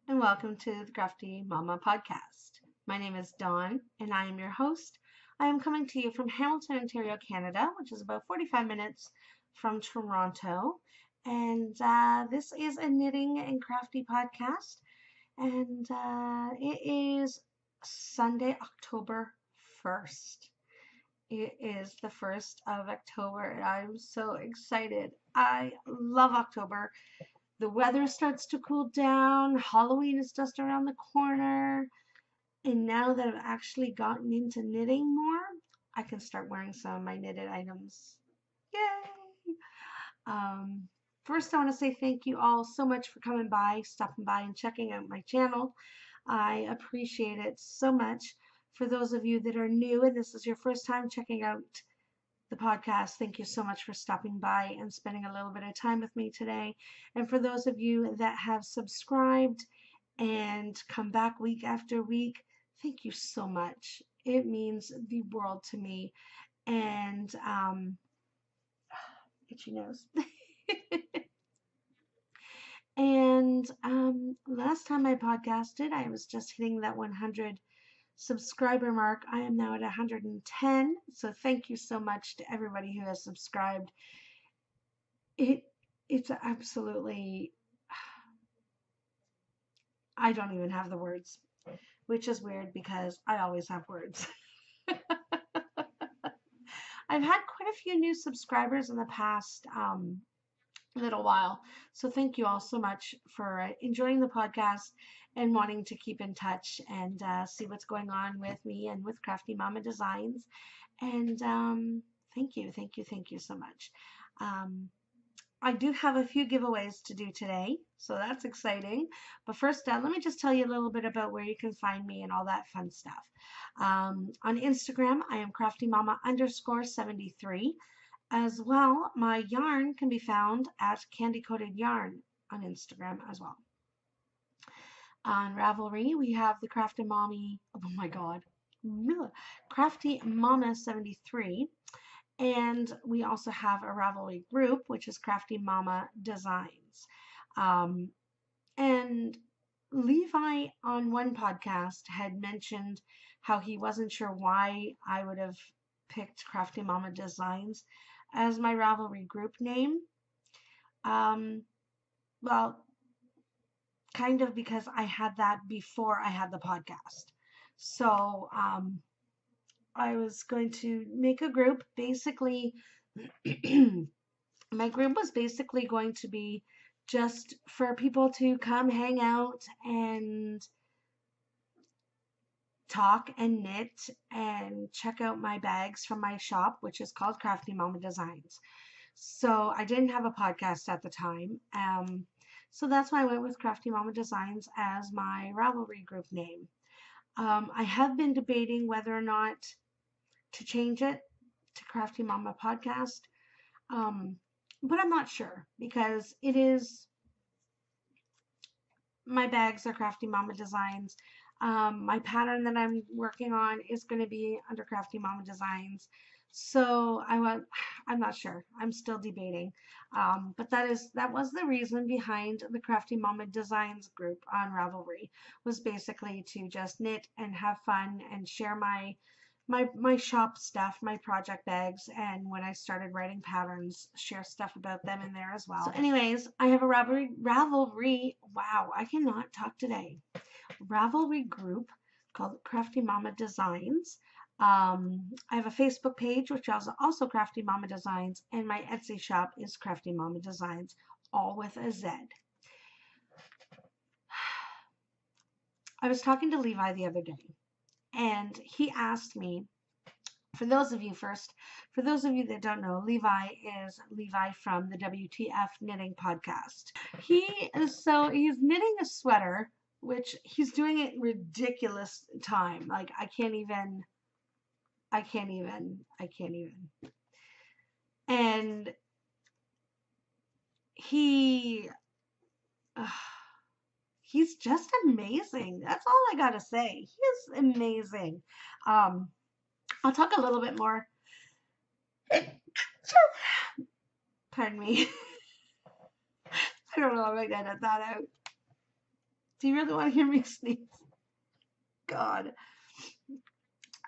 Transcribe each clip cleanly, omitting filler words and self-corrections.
and welcome to the Crafty Momma podcast. My name is Dawn, and I am your host. I am coming to you from Hamilton, Ontario, Canada, which is about 45 minutes from Toronto. And this is a knitting and crafty podcast. And it is Sunday, October 1st. It is the 1st of October, and I'm so excited. I love October. The weather starts to cool down. Halloween is just around the corner. And now that I've actually gotten into knitting more, I can start wearing some of my knitted items. Yay! Um, First, I want to say thank you all so much for coming by, stopping by, and checking out my channel. I appreciate it so much. For those of you that are new and this is your first time checking out the podcast, thank you so much for stopping by and spending a little bit of time with me today. And for those of you that have subscribed and come back week after week, thank you so much. It means the world to me. And itchy nose. And last time I podcasted, I was just hitting that 100 subscriber mark. I am now at 110. So thank you so much to everybody who has subscribed. It's absolutely, I don't even have the words, which is weird because I always have words. I've had quite a few new subscribers in the past little while. So thank you all so much for enjoying the podcast and wanting to keep in touch and see what's going on with me and with Crafty Momma Designs. And thank you so much. I do have a few giveaways to do today, so that's exciting. But first, let me just tell you a little bit about where you can find me and all that fun stuff. On Instagram, I am CraftyMomma_73. As well, my yarn can be found at Candy Coated Yarn on Instagram as well. On Ravelry, we have the Crafty Mommy, oh my God, Crafty Momma 73. And we also have a Ravelry group, which is Crafty Momma Designz. And Levi on one podcast had mentioned how he wasn't sure why I would have picked Crafty Momma Designz as my Ravelry group name. Well, kind of because I had that before I had the podcast. So I was going to make a group. Basically, my group was basically going to be just for people to come hang out and talk and knit and check out my bags from my shop, which is called Crafty Momma Designs. So I didn't have a podcast at the time. So that's why I went with Crafty Momma Designs as my Ravelry group name. I have been debating whether or not to change it to Crafty Momma Podcast. But I'm not sure because it is, my bags are Crafty Momma Designs. My pattern that I'm working on is going to be under Crafty Momma Designs. So I'm not sure. I'm still debating. But that was the reason behind the Crafty Momma Designs group on Ravelry, was basically to just knit and have fun and share my shop stuff, my project bags, and when I started writing patterns, share stuff about them in there as well. So anyways, I have a Ravelry, wow, I cannot talk today. Ravelry group called Crafty Momma Designs. I have a Facebook page, which is also Crafty Momma Designs, and my Etsy shop is Crafty Momma Designs, all with a Z. I was talking to Levi the other day, and he asked me, for those of you that don't know, Levi is Levi from the WTF Knitting podcast. He's knitting a sweater, which he's doing it ridiculous time. Like I can't even. And he's just amazing. That's all I gotta say. He is amazing. I'll talk a little bit more. Pardon me. I don't know if I can edit that out. Do you really want to hear me sneeze? God.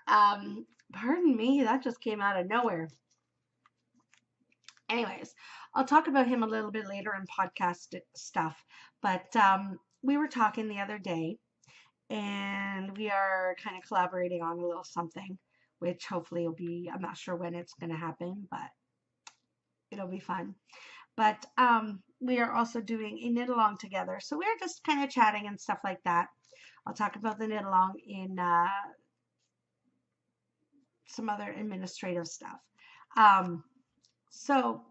Pardon me, that just came out of nowhere. Anyways, I'll talk about him a little bit later in podcast stuff. But we were talking the other day, and we are kind of collaborating on a little something, which hopefully will be, I'm not sure when it's going to happen, but it'll be fun. But we are also doing a knit along together. So we're just kind of chatting and stuff like that. I'll talk about the knit along in some other administrative stuff. So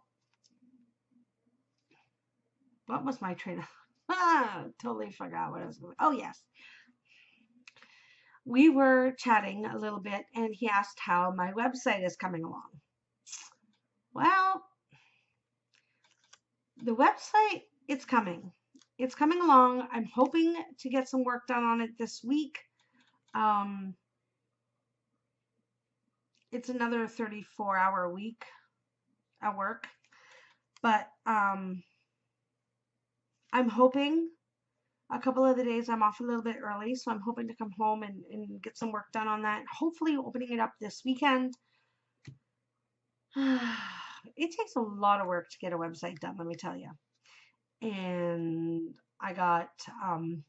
what was my train of totally forgot what I was going. Oh yes. We were chatting a little bit and he asked how my website is coming along. Well, the website, it's coming. It's coming along. I'm hoping to get some work done on it this week. It's another 34-hour week at work. But I'm hoping a couple of the days I'm off a little bit early, so I'm hoping to come home and get some work done on that. Hopefully opening it up this weekend. It takes a lot of work to get a website done, let me tell you. And I got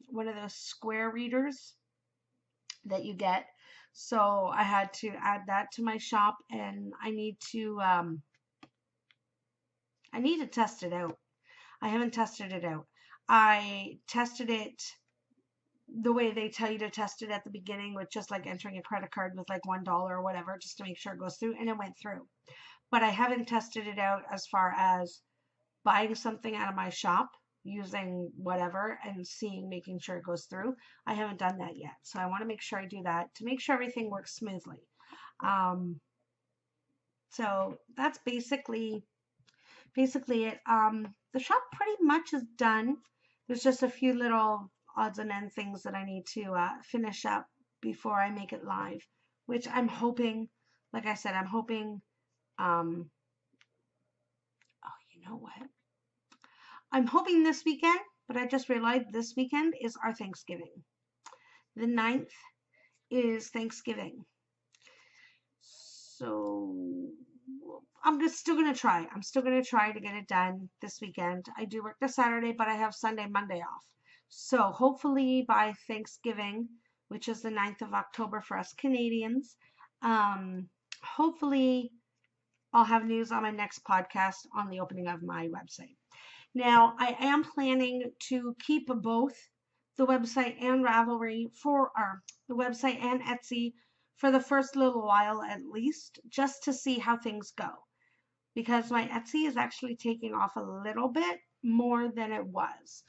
one of those square readers that you get. So I had to add that to my shop, and I need to test it out. I haven't tested it out. I tested it the way they tell you to test it at the beginning, with just like entering a credit card with like $1 or whatever, just to make sure it goes through, and it went through. But I haven't tested it out as far as buying something out of my shop, using whatever and making sure it goes through. I haven't done that yet. So I want to make sure I do that to make sure everything works smoothly. So that's basically it. The shop pretty much is done. There's just a few little odds and ends things that I need to finish up before I make it live, which I'm hoping, like I said, I'm hoping, oh, you know what? I'm hoping this weekend, but I just realized this weekend is our Thanksgiving. The 9th is Thanksgiving. So I'm still going to try. I'm still going to try to get it done this weekend. I do work this Saturday, but I have Sunday, Monday off. So hopefully by Thanksgiving, which is the 9th of October for us Canadians, hopefully I'll have news on my next podcast on the opening of my website. Now, I am planning to keep both the website and Ravelry the website and Etsy for the first little while at least, just to see how things go. Because my Etsy is actually taking off a little bit more than it was.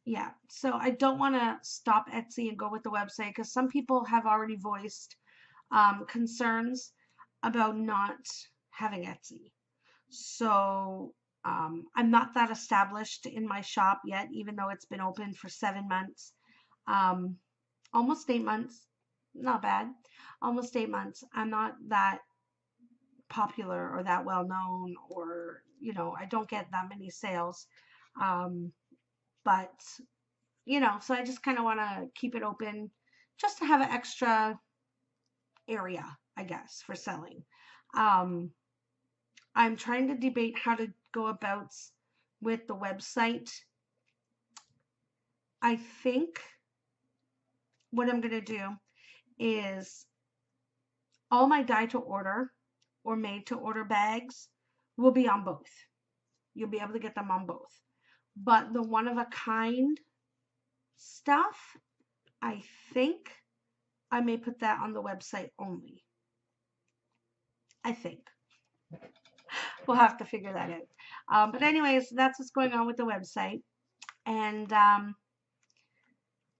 Yeah, so I don't want to stop Etsy and go with the website, because some people have already voiced concerns about not having Etsy. So I'm not that established in my shop yet, even though it's been open for 7 months, almost 8 months, not bad, almost 8 months. I'm not that popular or that well known, or, you know, I don't get that many sales. But, you know, so I just kind of want to keep it open just to have an extra area, I guess, for selling. I'm trying to debate how to go about with the website. I think what I'm going to do is all my dye to order or made to order bags will be on both. You'll be able to get them on both. But the one of a kind stuff, I think I may put that on the website only. I think. We'll have to figure that out. But anyways, that's what's going on with the website. And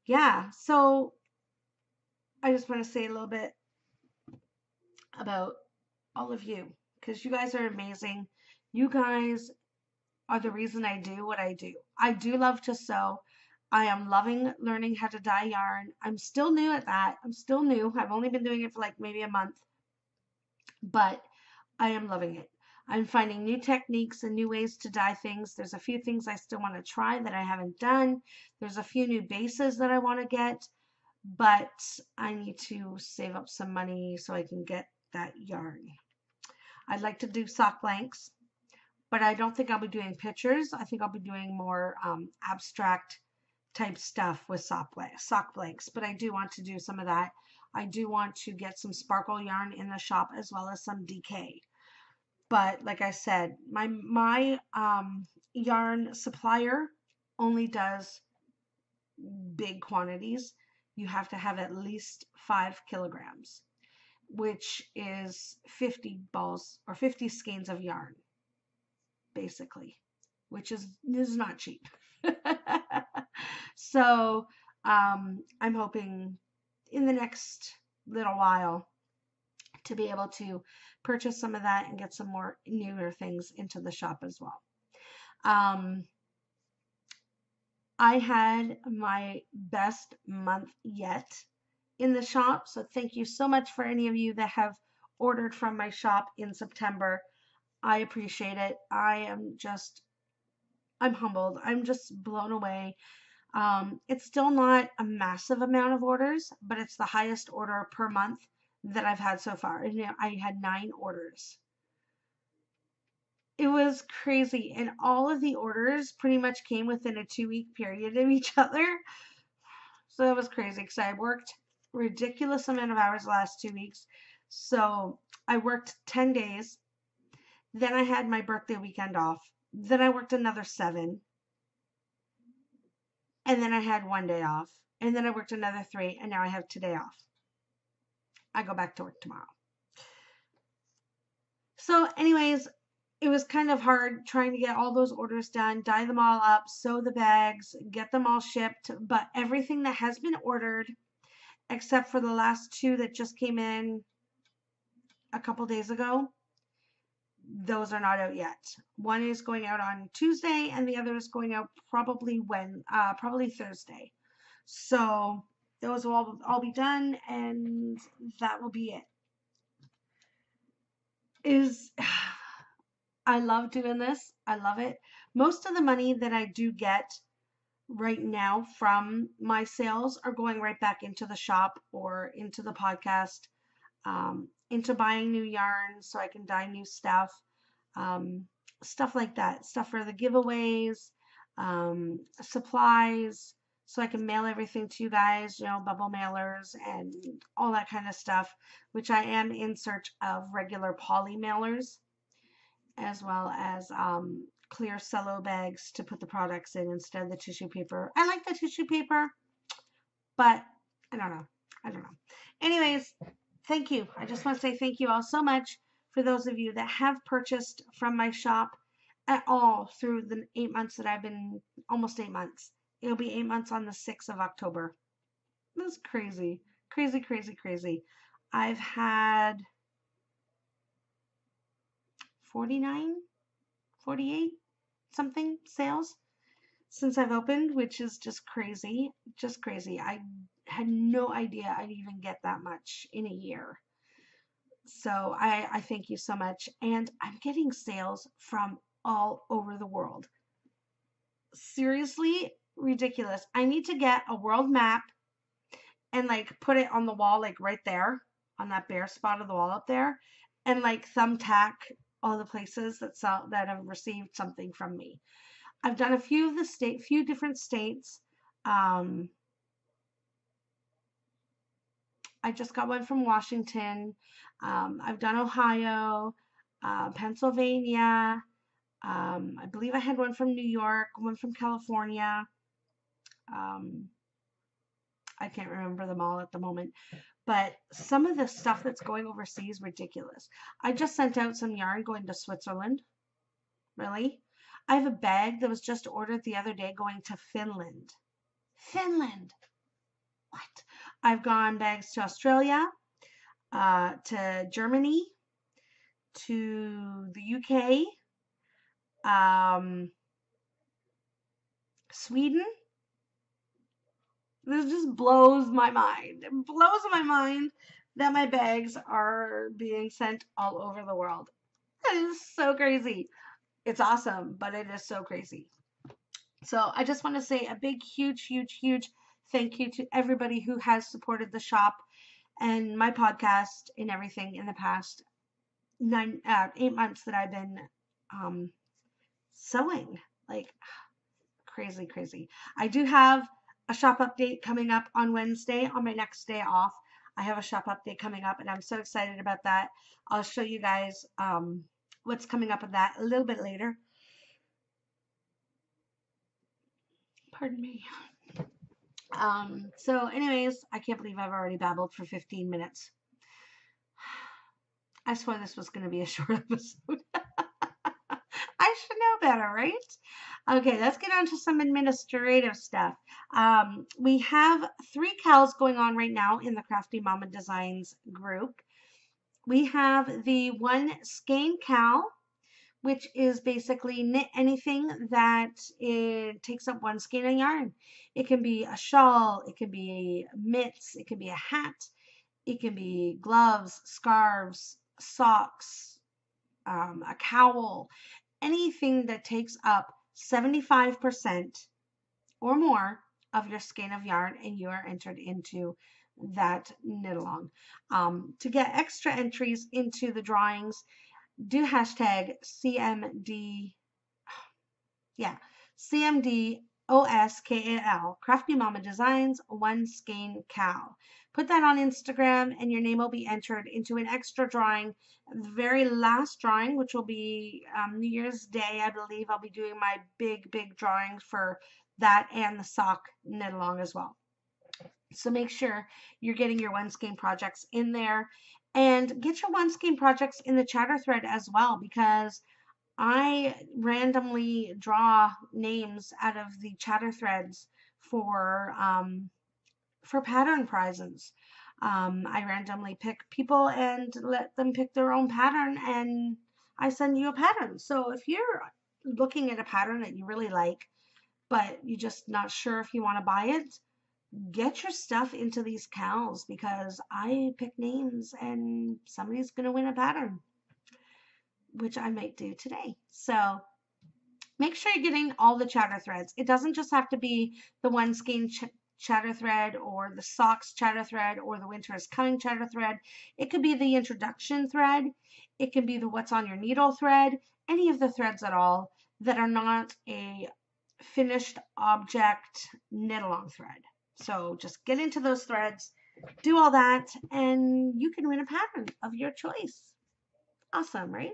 yeah, so I just want to say a little bit about all of you, because you guys are amazing. You guys are the reason I do what I do. I do love to sew. I am loving learning how to dye yarn. I'm still new at that. I'm still new. I've only been doing it for like maybe a month, but I am loving it. I'm finding new techniques and new ways to dye things. There's a few things I still want to try that I haven't done. There's a few new bases that I want to get, but I need to save up some money so I can get that yarn. I'd like to do sock blanks, but I don't think I'll be doing pictures. I think I'll be doing more abstract type stuff with sock blanks, but I do want to do some of that. I do want to get some sparkle yarn in the shop as well as some DK. But like I said, my yarn supplier only does big quantities. You have to have at least 5 kilograms, which is 50 balls or 50 skeins of yarn, basically, which is not cheap. So I'm hoping in the next little while to be able to purchase some of that and get some more newer things into the shop as well. I had my best month yet in the shop, so thank you so much for any of you that have ordered from my shop in September. I appreciate it. I'm humbled. I'm just blown away. It's still not a massive amount of orders, but it's the highest order per month that I've had so far. And I had 9 orders. It was crazy. And all of the orders pretty much came within a 2-week period of each other. So it was crazy because I worked a ridiculous amount of hours the last 2 weeks. So I worked 10 days. Then I had my birthday weekend off. Then I worked another 7. And then I had 1 day off. And then I worked another 3. And now I have today off. I go back to work tomorrow. So anyways, it was kind of hard trying to get all those orders done, dye them all up, sew the bags, get them all shipped. But everything that has been ordered, except for the last 2 that just came in a couple days ago, those are not out yet. One is going out on Tuesday and the other is going out probably Thursday. So those will all be done and that will be it. I love doing this. I love it. Most of the money that I do get right now from my sales are going right back into the shop or into the podcast, into buying new yarn so I can dye new stuff, stuff like that, stuff for the giveaways, supplies, so I can mail everything to you guys, bubble mailers and all that kind of stuff, which I am in search of regular poly mailers, as well as clear cello bags to put the products in instead of the tissue paper. I like the tissue paper, but I don't know. Anyways, thank you. I just want to say thank you all so much for those of you that have purchased from my shop at all through the 8 months that I've been, almost 8 months. It'll be 8 months on the 6th of October. That's crazy. Crazy, crazy, crazy. I've had 49, 48 something sales since I've opened, which is just crazy. Just crazy. I had no idea I'd even get that much in a year. So I thank you so much. And I'm getting sales from all over the world. Seriously, ridiculous. I need to get a world map and put it on the wall, right there on that bare spot of the wall up there, and thumbtack all the places that have received something from me. I've done a few different states. I just got one from Washington. I've done Ohio, Pennsylvania. I believe I had one from New York, one from California. I can't remember them all at the moment, but some of the stuff that's going overseas is ridiculous. I just sent out some yarn going to Switzerland. Really? I have a bag that was just ordered the other day going to Finland. Finland! What? I've gone bags to Australia, to Germany, to the UK, Sweden. This just blows my mind. It blows my mind that my bags are being sent all over the world. It is so crazy. It's awesome, but it is so crazy. So I just want to say a big, huge, huge, huge thank you to everybody who has supported the shop and my podcast and everything in the past 8 months that I've been um, sewing. Like crazy, crazy. I do have a shop update coming up on Wednesday on my next day off. I have a shop update coming up and I'm so excited about that. I'll show you guys what's coming up with that a little bit later. Pardon me. So anyways, I can't believe I've already babbled for 15 minutes. I swore this was going to be a short episode. I should know better, right? Okay, let's get on to some administrative stuff. We have 3 KALs going on right now in the Crafty Momma Designz group. We have the one Skein KAL, which is basically knit anything that it takes up 1 skein of yarn. It can be a shawl, it can be mitts, it can be a hat, it can be gloves, scarves, socks, a cowl, anything that takes up 75% or more of your skein of yarn and you are entered into that knit along. To get extra entries into the drawings, do hashtag CMD, CMDOSKAL, Crafty Momma Designz, 1 Skein KAL. Put that on Instagram and your name will be entered into an extra drawing. The very last drawing, which will be New Year's Day, I believe I'll be doing my big drawing for that and the sock knit along as well. So make sure you're getting your 1 Skein projects in there and get your 1 Skein projects in the chatter thread as well, because I randomly draw names out of the chatter threads for pattern prizes. I randomly pick people and let them pick their own pattern and I send you a pattern. So if you're looking at a pattern that you really like, but you're just not sure if you want to buy it, get your stuff into these KALs because I pick names and somebody's going to win a pattern, which I might do today. So make sure you're getting all the chatter threads. It doesn't just have to be the 1 Skein chatter thread or the socks chatter thread or the winter is coming chatter thread. It could be the introduction thread. It can be the what's on your needle thread. Any of the threads at all that are not a finished object knit along thread. So just get into those threads, do all that, and you can win a pattern of your choice. Awesome, right?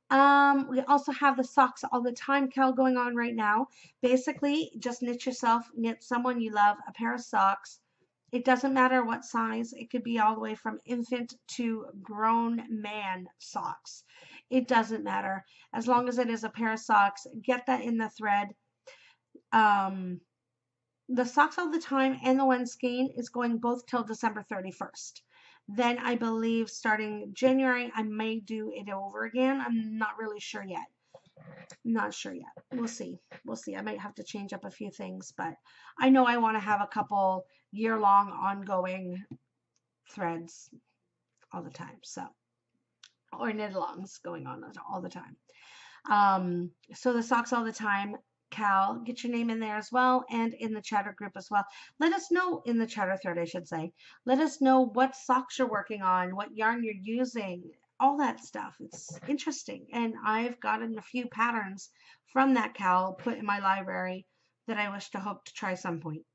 We also have the Socks All the Time KAL going on right now. Basically, just knit yourself, knit someone you love a pair of socks. It doesn't matter what size. It could be all the way from infant to grown man socks. It doesn't matter. As long as it is a pair of socks, get that in the thread. The Socks All the Time and the 1 Skein is going both till December 31st. Then I believe starting January, I may do it over again. I'm not really sure yet. Not sure yet. We'll see. We'll see. I might have to change up a few things, but I know I want to have a couple year-long ongoing threads all the time. So, or knit-alongs going on all the time. So the Socks All the Time KAL, get your name in there as well and in the chatter group as well. Let us know in the chatter thread, I should say. Let us know what socks you're working on, what yarn you're using, all that stuff. It's interesting. And I've gotten a few patterns from that KAL put in my library that I wish to hope to try some point.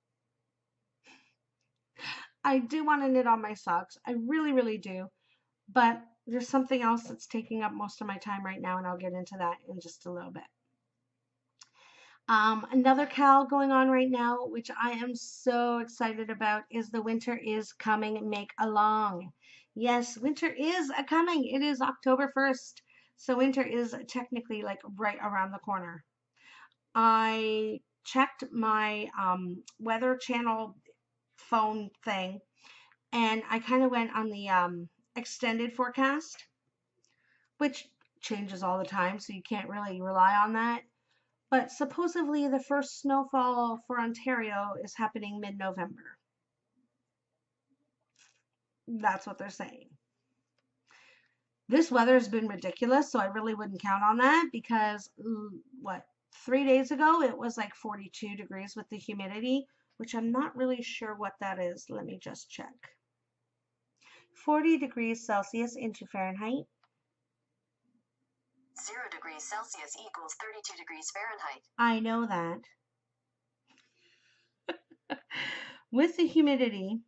I do want to knit on my socks. I really do. But there's something else that's taking up most of my time right now, and I'll get into that in just a little bit. Another KAL going on right now, which I am so excited about, is the Winter is Coming Make Along. Yes, winter is coming. It is October 1st. So winter is technically like right around the corner. I checked my Weather Channel phone thing and I kind of went on the extended forecast, which changes all the time, so you can't really rely on that. But supposedly the first snowfall for Ontario is happening mid-November. That's what they're saying. This weather has been ridiculous, so I really wouldn't count on that because what, 3 days ago it was like 42 degrees with the humidity, which I'm not really sure what that is. Let me just check. 40 degrees Celsius into Fahrenheit. 0 degrees Celsius equals 32 degrees Fahrenheit. I know that. With the humidity,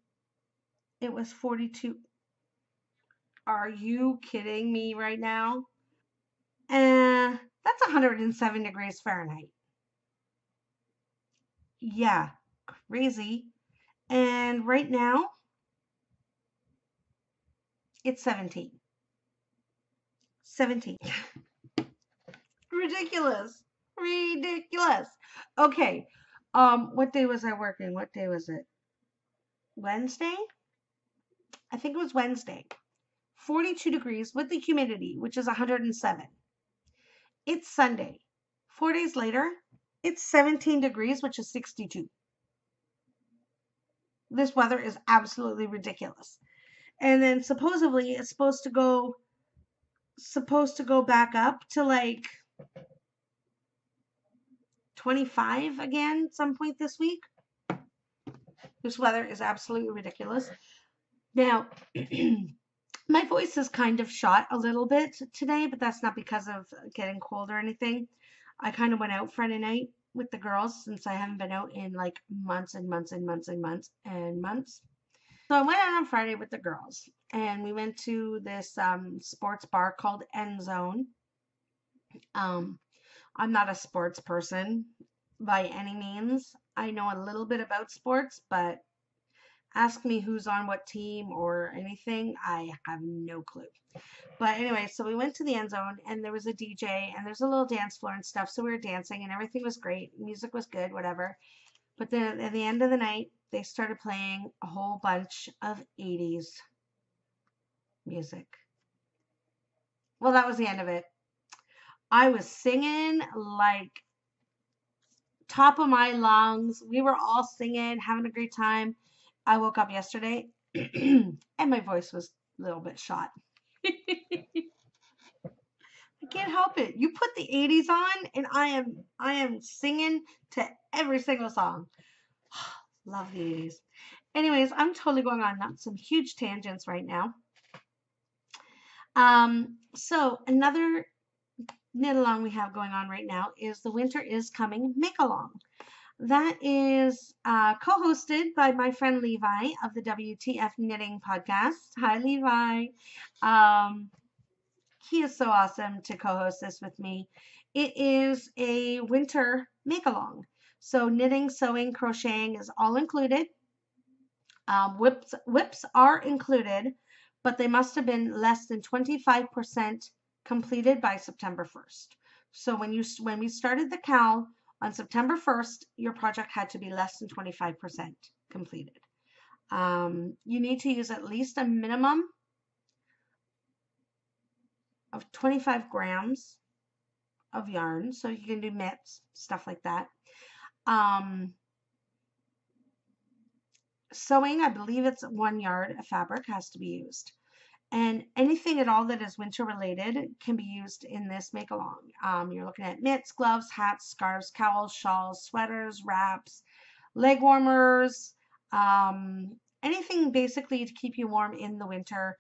it was 42. Are you kidding me right now? That's 107 degrees Fahrenheit. Yeah, crazy. And right now, it's 17. 17. Ridiculous. Ridiculous. Okay. What day was I working? What day was it? Wednesday? I think it was Wednesday. 42 degrees with the humidity, which is 107. It's Sunday. 4 days later, it's 17 degrees, which is 62. This weather is absolutely ridiculous. And then supposedly it's supposed to go back up to like 25 again some point this week. This weather is absolutely ridiculous. Now, my voice is kind of shot a little bit today, but that's not because of getting cold or anything. I kind of went out Friday night with the girls since I haven't been out in like months and months and months and months and months. So I went out on Friday with the girls and we went to this sports bar called End Zone. I'm not a sports person by any means. I know a little bit about sports, but ask me who's on what team or anything, I have no clue. But anyway, so we went to the End Zone and there was a DJ and there's a little dance floor and stuff. So we were dancing and everything was great. Music was good, whatever. But then at the end of the night, they started playing a whole bunch of 80s music. Well, that was the end of it. I was singing like top of my lungs. We were all singing, having a great time. I woke up yesterday and my voice was a little bit shot. I can't help it. You put the 80s on and I am singing to every single song. Love the 80s. Anyways, I'm totally going on some huge tangents right now. So another knit along we have going on right now is the Winter is Coming Make Along. That is co-hosted by my friend Levi of the WTF Knitting podcast. Hi, Levi. He is so awesome to co-host this with me. It is a winter make-along. So knitting, sewing, crocheting is all included. Whips are included, but they must have been less than 25% completed by September 1st. So when we started the KAL on September 1st, your project had to be less than 25% completed. You need to use at least a minimum of 25 grams of yarn, so you can do mitts, stuff like that. Sewing, I believe it's 1 yard of fabric has to be used. And anything at all that is winter related can be used in this make along. You're looking at mitts, gloves, hats, scarves, cowls, shawls, sweaters, wraps, leg warmers, anything basically to keep you warm in the winter,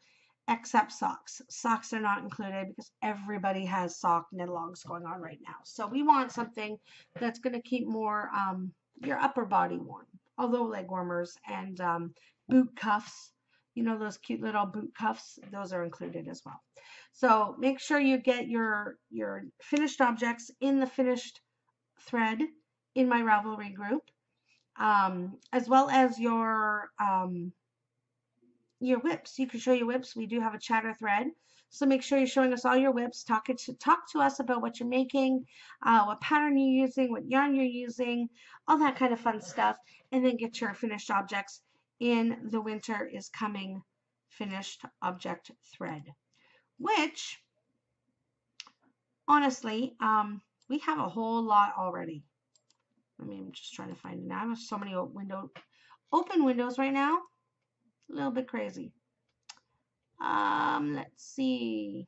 except socks. Socks are not included because everybody has sock knit alongs going on right now. So we want something that's going to keep more your upper body warm. Although leg warmers and boot cuffs, you know, those cute little boot cuffs, those are included as well. So make sure you get your finished objects in the finished thread in my Ravelry group, as well as your whips. You can show your whips. We do have a chatter thread. So make sure you're showing us all your whips. Talk to us about what you're making, what pattern you're using, what yarn you're using, all that kind of fun stuff. And then get your finished objects in the Winter is Coming finished object thread, which honestly, we have a whole lot already. I mean, I'm just trying to find it now. I have so many open windows right now. A little bit crazy. Let's see.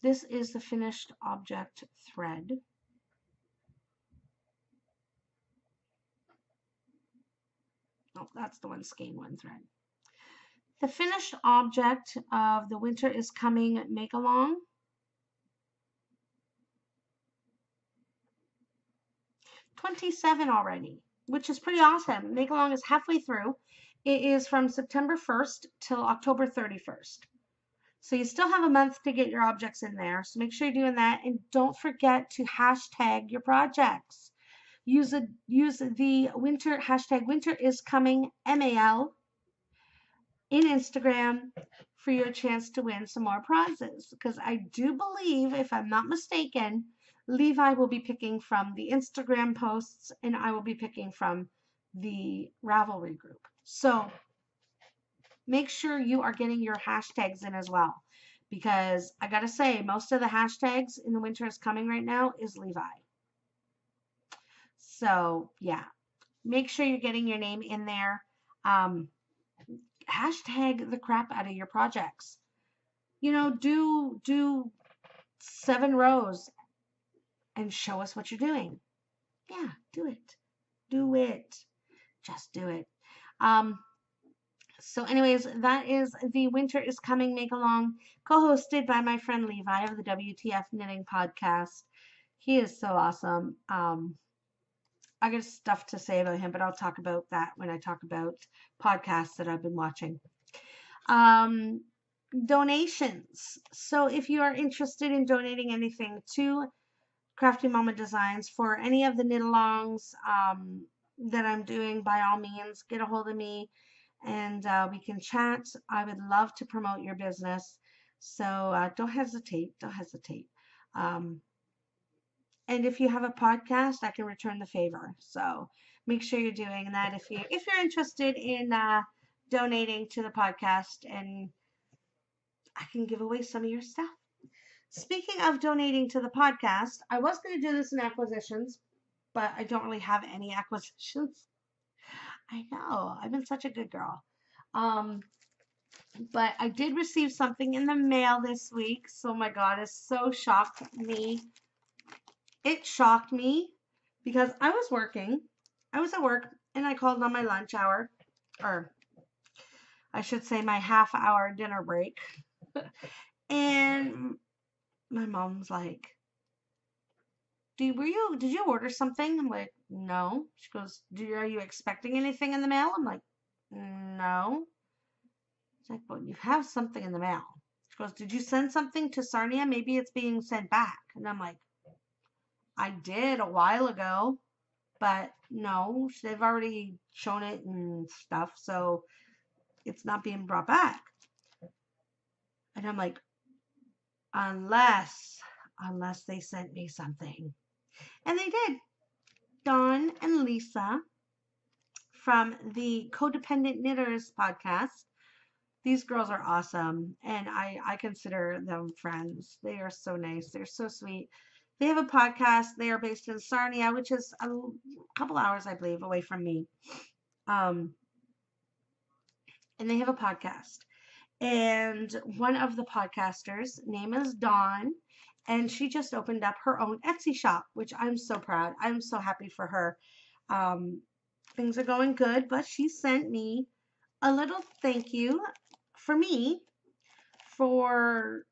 This is the finished object thread. Oh, that's the one Skein one thread. The finished object of the Winter is Coming make along. $27 already, which is pretty awesome. Make along is halfway through. It is from September 1st till October 31st. So you still have a month to get your objects in there. So make sure you're doing that. And don't forget to hashtag your projects. Use the winter hashtag winter is coming MAL in Instagram for your chance to win some more prizes. Because I do believe, if I'm not mistaken, Levi will be picking from the Instagram posts and I will be picking from the Ravelry group. So make sure you are getting your hashtags in as well. Because I gotta say, most of the hashtags in the winter is coming right now is Levi. So yeah, make sure you're getting your name in there. Hashtag the crap out of your projects. You know, do 7 rows and show us what you're doing. Yeah, do it. Do it. Just do it. So anyways, that is the Winter is Coming make along, co-hosted by my friend Levi of the WTF Knitting podcast. He is so awesome. I got stuff to say about him, but I'll talk about that when I talk about podcasts that I've been watching. Donations. So if you are interested in donating anything to Crafty Momma Designs for any of the knit-alongs that I'm doing, by all means, get a hold of me and we can chat. I would love to promote your business. So don't hesitate. Don't hesitate. And if you have a podcast, I can return the favor. So make sure you're doing that if you're interested in donating to the podcast, and I can give away some of your stuff. Speaking of donating to the podcast, I was going to do this in acquisitions, but I don't really have any acquisitions. I know, I've been such a good girl. But I did receive something in the mail this week. So my God, it so shocked me. It shocked me because I was working. I was at work and I called on my lunch hour, or I should say my half-hour dinner break. And my mom's like, did you order something? I'm like, no. She goes, are you expecting anything in the mail? I'm like, no. She's like, well, you have something in the mail. She goes, did you send something to Sarnia? Maybe it's being sent back. And I'm like, I did a while ago, but no, they've already shown it and stuff, so it's not being brought back. And I'm like, unless they sent me something. And they did. Dawn and Lisa from the Codependant Knitters podcast. These girls are awesome, and I consider them friends. They are so nice. They're so sweet. They have a podcast. They are based in Sarnia, which is a couple hours, I believe, away from me. And they have a podcast. And one of the podcasters' name is Dawn, and she just opened up her own Etsy shop, which I'm so proud. I'm so happy for her. Things are going good, but she sent me a little thank you for me for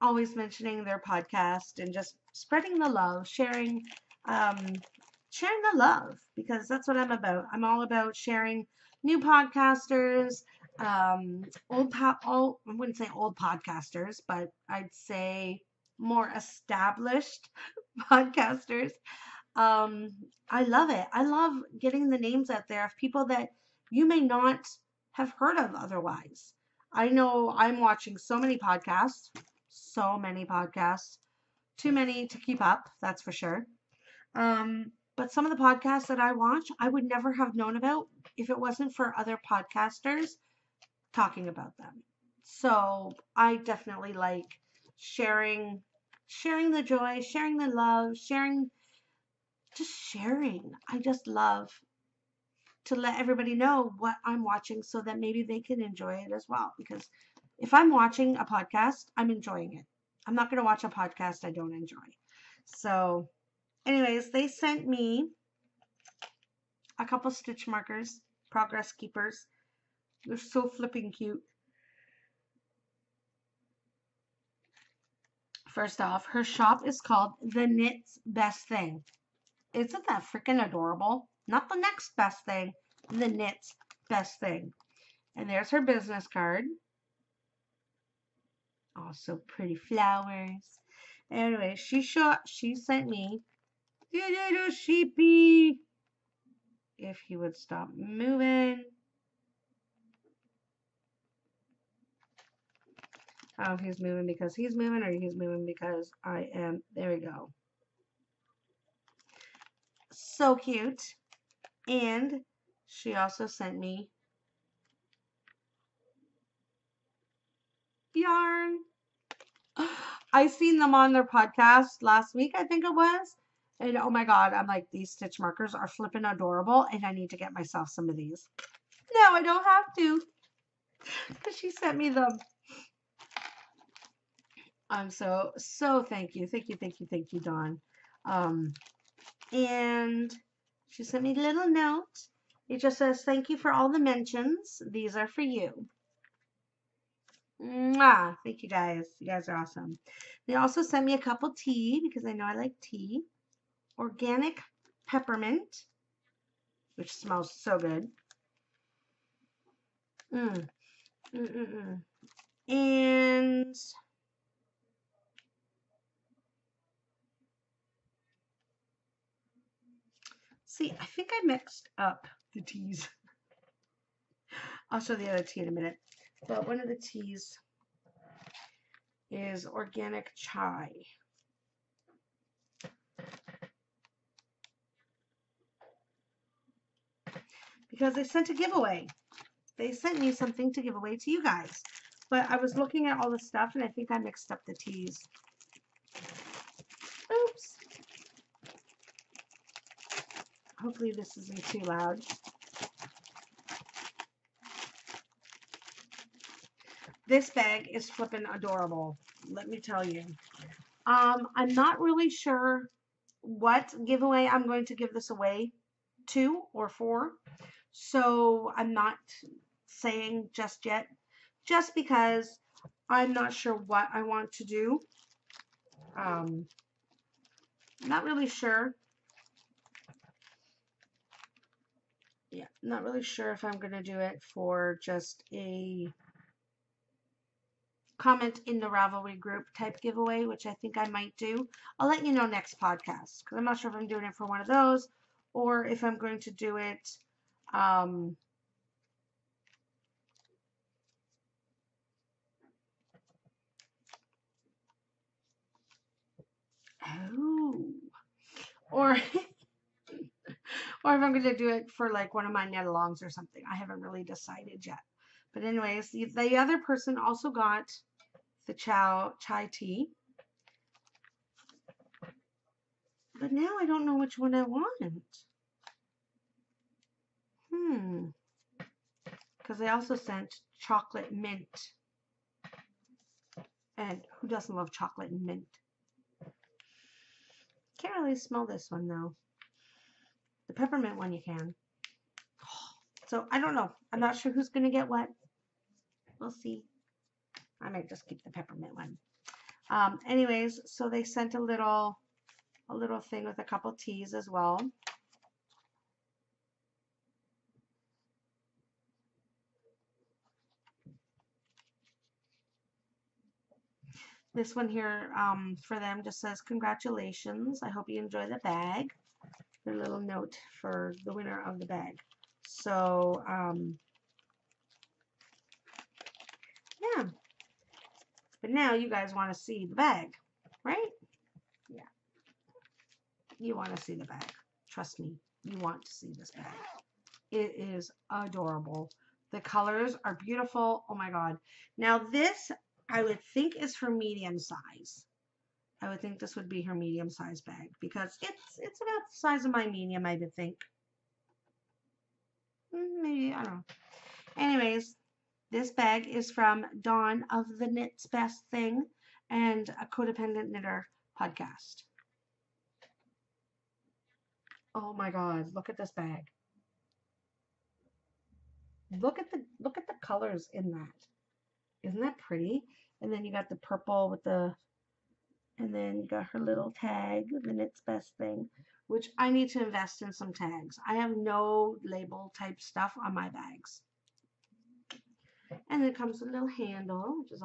always mentioning their podcast and just spreading the love, sharing the love, because that's what I'm about. I'm all about sharing new podcasters, I wouldn't say old podcasters, but I'd say more established podcasters. I love it. I love getting the names out there of people that you may not have heard of otherwise. I know I'm watching so many podcasts, too many to keep up, that's for sure. But some of the podcasts that I watch, I would never have known about if it wasn't for other podcasters talking about them. So I definitely like sharing the joy, sharing the love, sharing. I just love to let everybody know what I'm watching so that maybe they can enjoy it as well. Because if I'm watching a podcast, I'm enjoying it. I'm not going to watch a podcast I don't enjoy. So anyways, they sent me a couple stitch markers, progress keepers. They're so flipping cute. First off, her shop is called The Knit's Best Thing. Isn't that freaking adorable? Not the next best thing, The Knit's Best Thing. And there's her business card. Also pretty flowers. Anyway, she sent me the little sheepy. If he would stop moving. I don't know if he's moving because he's moving or he's moving because I am. There we go. So cute. And she also sent me yarn. I seen them on their podcast last week, I think it was. And oh my God, I'm like, these stitch markers are flipping adorable and I need to get myself some of these. No, I don't have to. Because she sent me them. So thank you. Thank you, Dawn. And she sent me a little note. It just says, thank you for all the mentions. These are for you. Mwah. Thank you guys. You guys are awesome. They also sent me a cup of tea because I know I like tea. Organic peppermint, which smells so good. And see, I think I mixed up the teas. I'll show the other tea in a minute. But one of the teas is organic chai. Because they sent a giveaway. They sent me something to give away to you guys. But I was looking at all the stuff and I think I mixed up the teas. Oops. Hopefully this isn't too loud. This bag is flipping adorable. Let me tell you. I'm not really sure what giveaway I'm going to give this away to or for. So I'm not saying just yet, just because I'm not sure what I want to do. Not really sure. Yeah, not really sure if I'm going to do it for just a comment in the Ravelry group type giveaway, which I think I might do. I'll let you know next podcast because I'm not sure if I'm doing it for one of those or if I'm going to do it oh, or or if I'm going to do it for like one of my knit-alongs or something. I haven't really decided yet. But anyways, the other person also got the chai tea. But now I don't know which one I want. Because they also sent chocolate mint. And who doesn't love chocolate and mint? Can't really smell this one though. The peppermint one you can. So I don't know. I'm not sure who's going to get what. We'll see. I might just keep the peppermint one. Anyways, so they sent a little thing with a couple teas as well. This one here for them just says, congratulations. I hope you enjoy the bag. Their little note for the winner of the bag. So, yeah. But now you guys want to see the bag, right? Yeah. You want to see the bag. Trust me, you want to see this bag. It is adorable. The colors are beautiful. Oh my God. Now this, I would think, is for medium size. I would think this would be her medium size bag because it's about the size of my medium, I would think. Maybe, I don't know. Anyways, this bag is from Dawn of the Knit's Best Thing and a Codependant Knitter podcast. Oh my God, look at this bag. Look at the colors in that. Isn't that pretty? And then you got the purple with the, and then you got her little tag, the Knit's Best Thing, which I need to invest in some tags. I have no label type stuff on my bags. And then it comes with a little handle, which is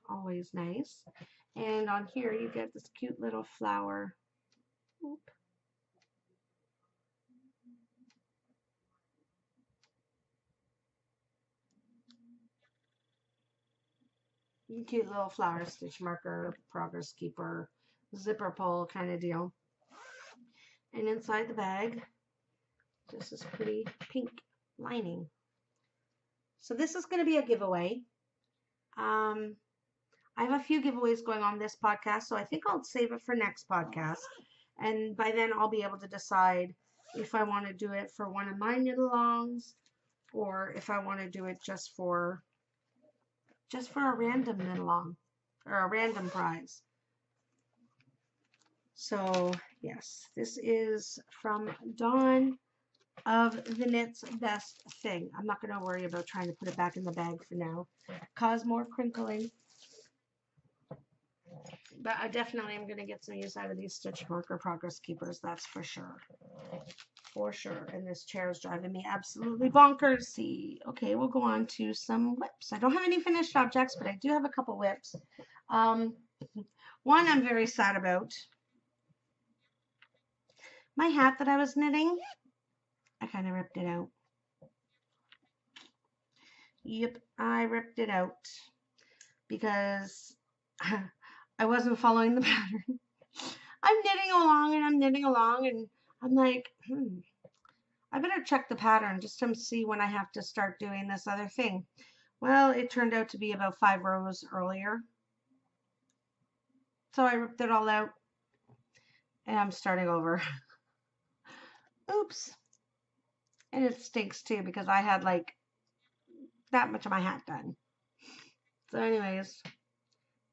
always nice. And on here you get this cute little flower. Oop. Cute little flower stitch marker, progress keeper, zipper pull kind of deal. And inside the bag, just this pretty pink lining. So this is going to be a giveaway. I have a few giveaways going on this podcast, so I think I'll save it for next podcast. And by then I'll be able to decide if I want to do it for one of my knit-alongs or if I want to do it just for a random knit-along or a random prize. So yes, this is from Dawn of the Knit's Best Thing. I'm not going to worry about trying to put it back in the bag for now. Cause more crinkling. But I definitely am going to get some use out of these stitch marker progress keepers, that's for sure. For sure. And this chair is driving me absolutely bonkers. See, okay, we'll go on to some whips. I don't have any finished objects, but I do have a couple whips. One I'm very sad about. My hat that I was knitting, I kind of ripped it out. Yep, I ripped it out because I wasn't following the pattern. I'm knitting along and I'm like, I better check the pattern just to see when I have to start doing this other thing. Well, it turned out to be about 5 rows earlier. So I ripped it all out and I'm starting over. Oops. And it stinks too because I had like that much of my hat done. So anyways,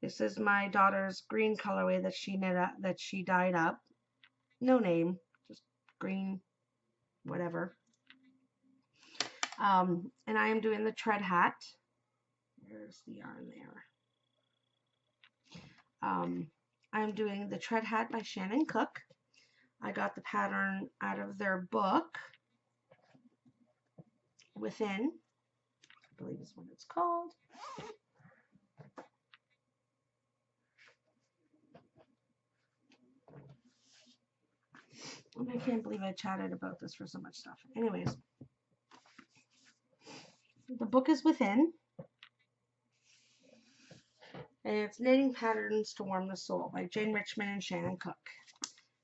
this is my daughter's green colorway that she knit up, that she dyed up. No name, just green, whatever. And I am doing the tread hat. There's the yarn there. I'm doing the tread hat by Shannon Cook. I got the pattern out of their book, Within, I believe is what it's called. And I can't believe I chatted about this for so much stuff. Anyways, the book is Within, and it's Knitting Patterns to Warm the Soul by Jane Richmond and Shannon Cook.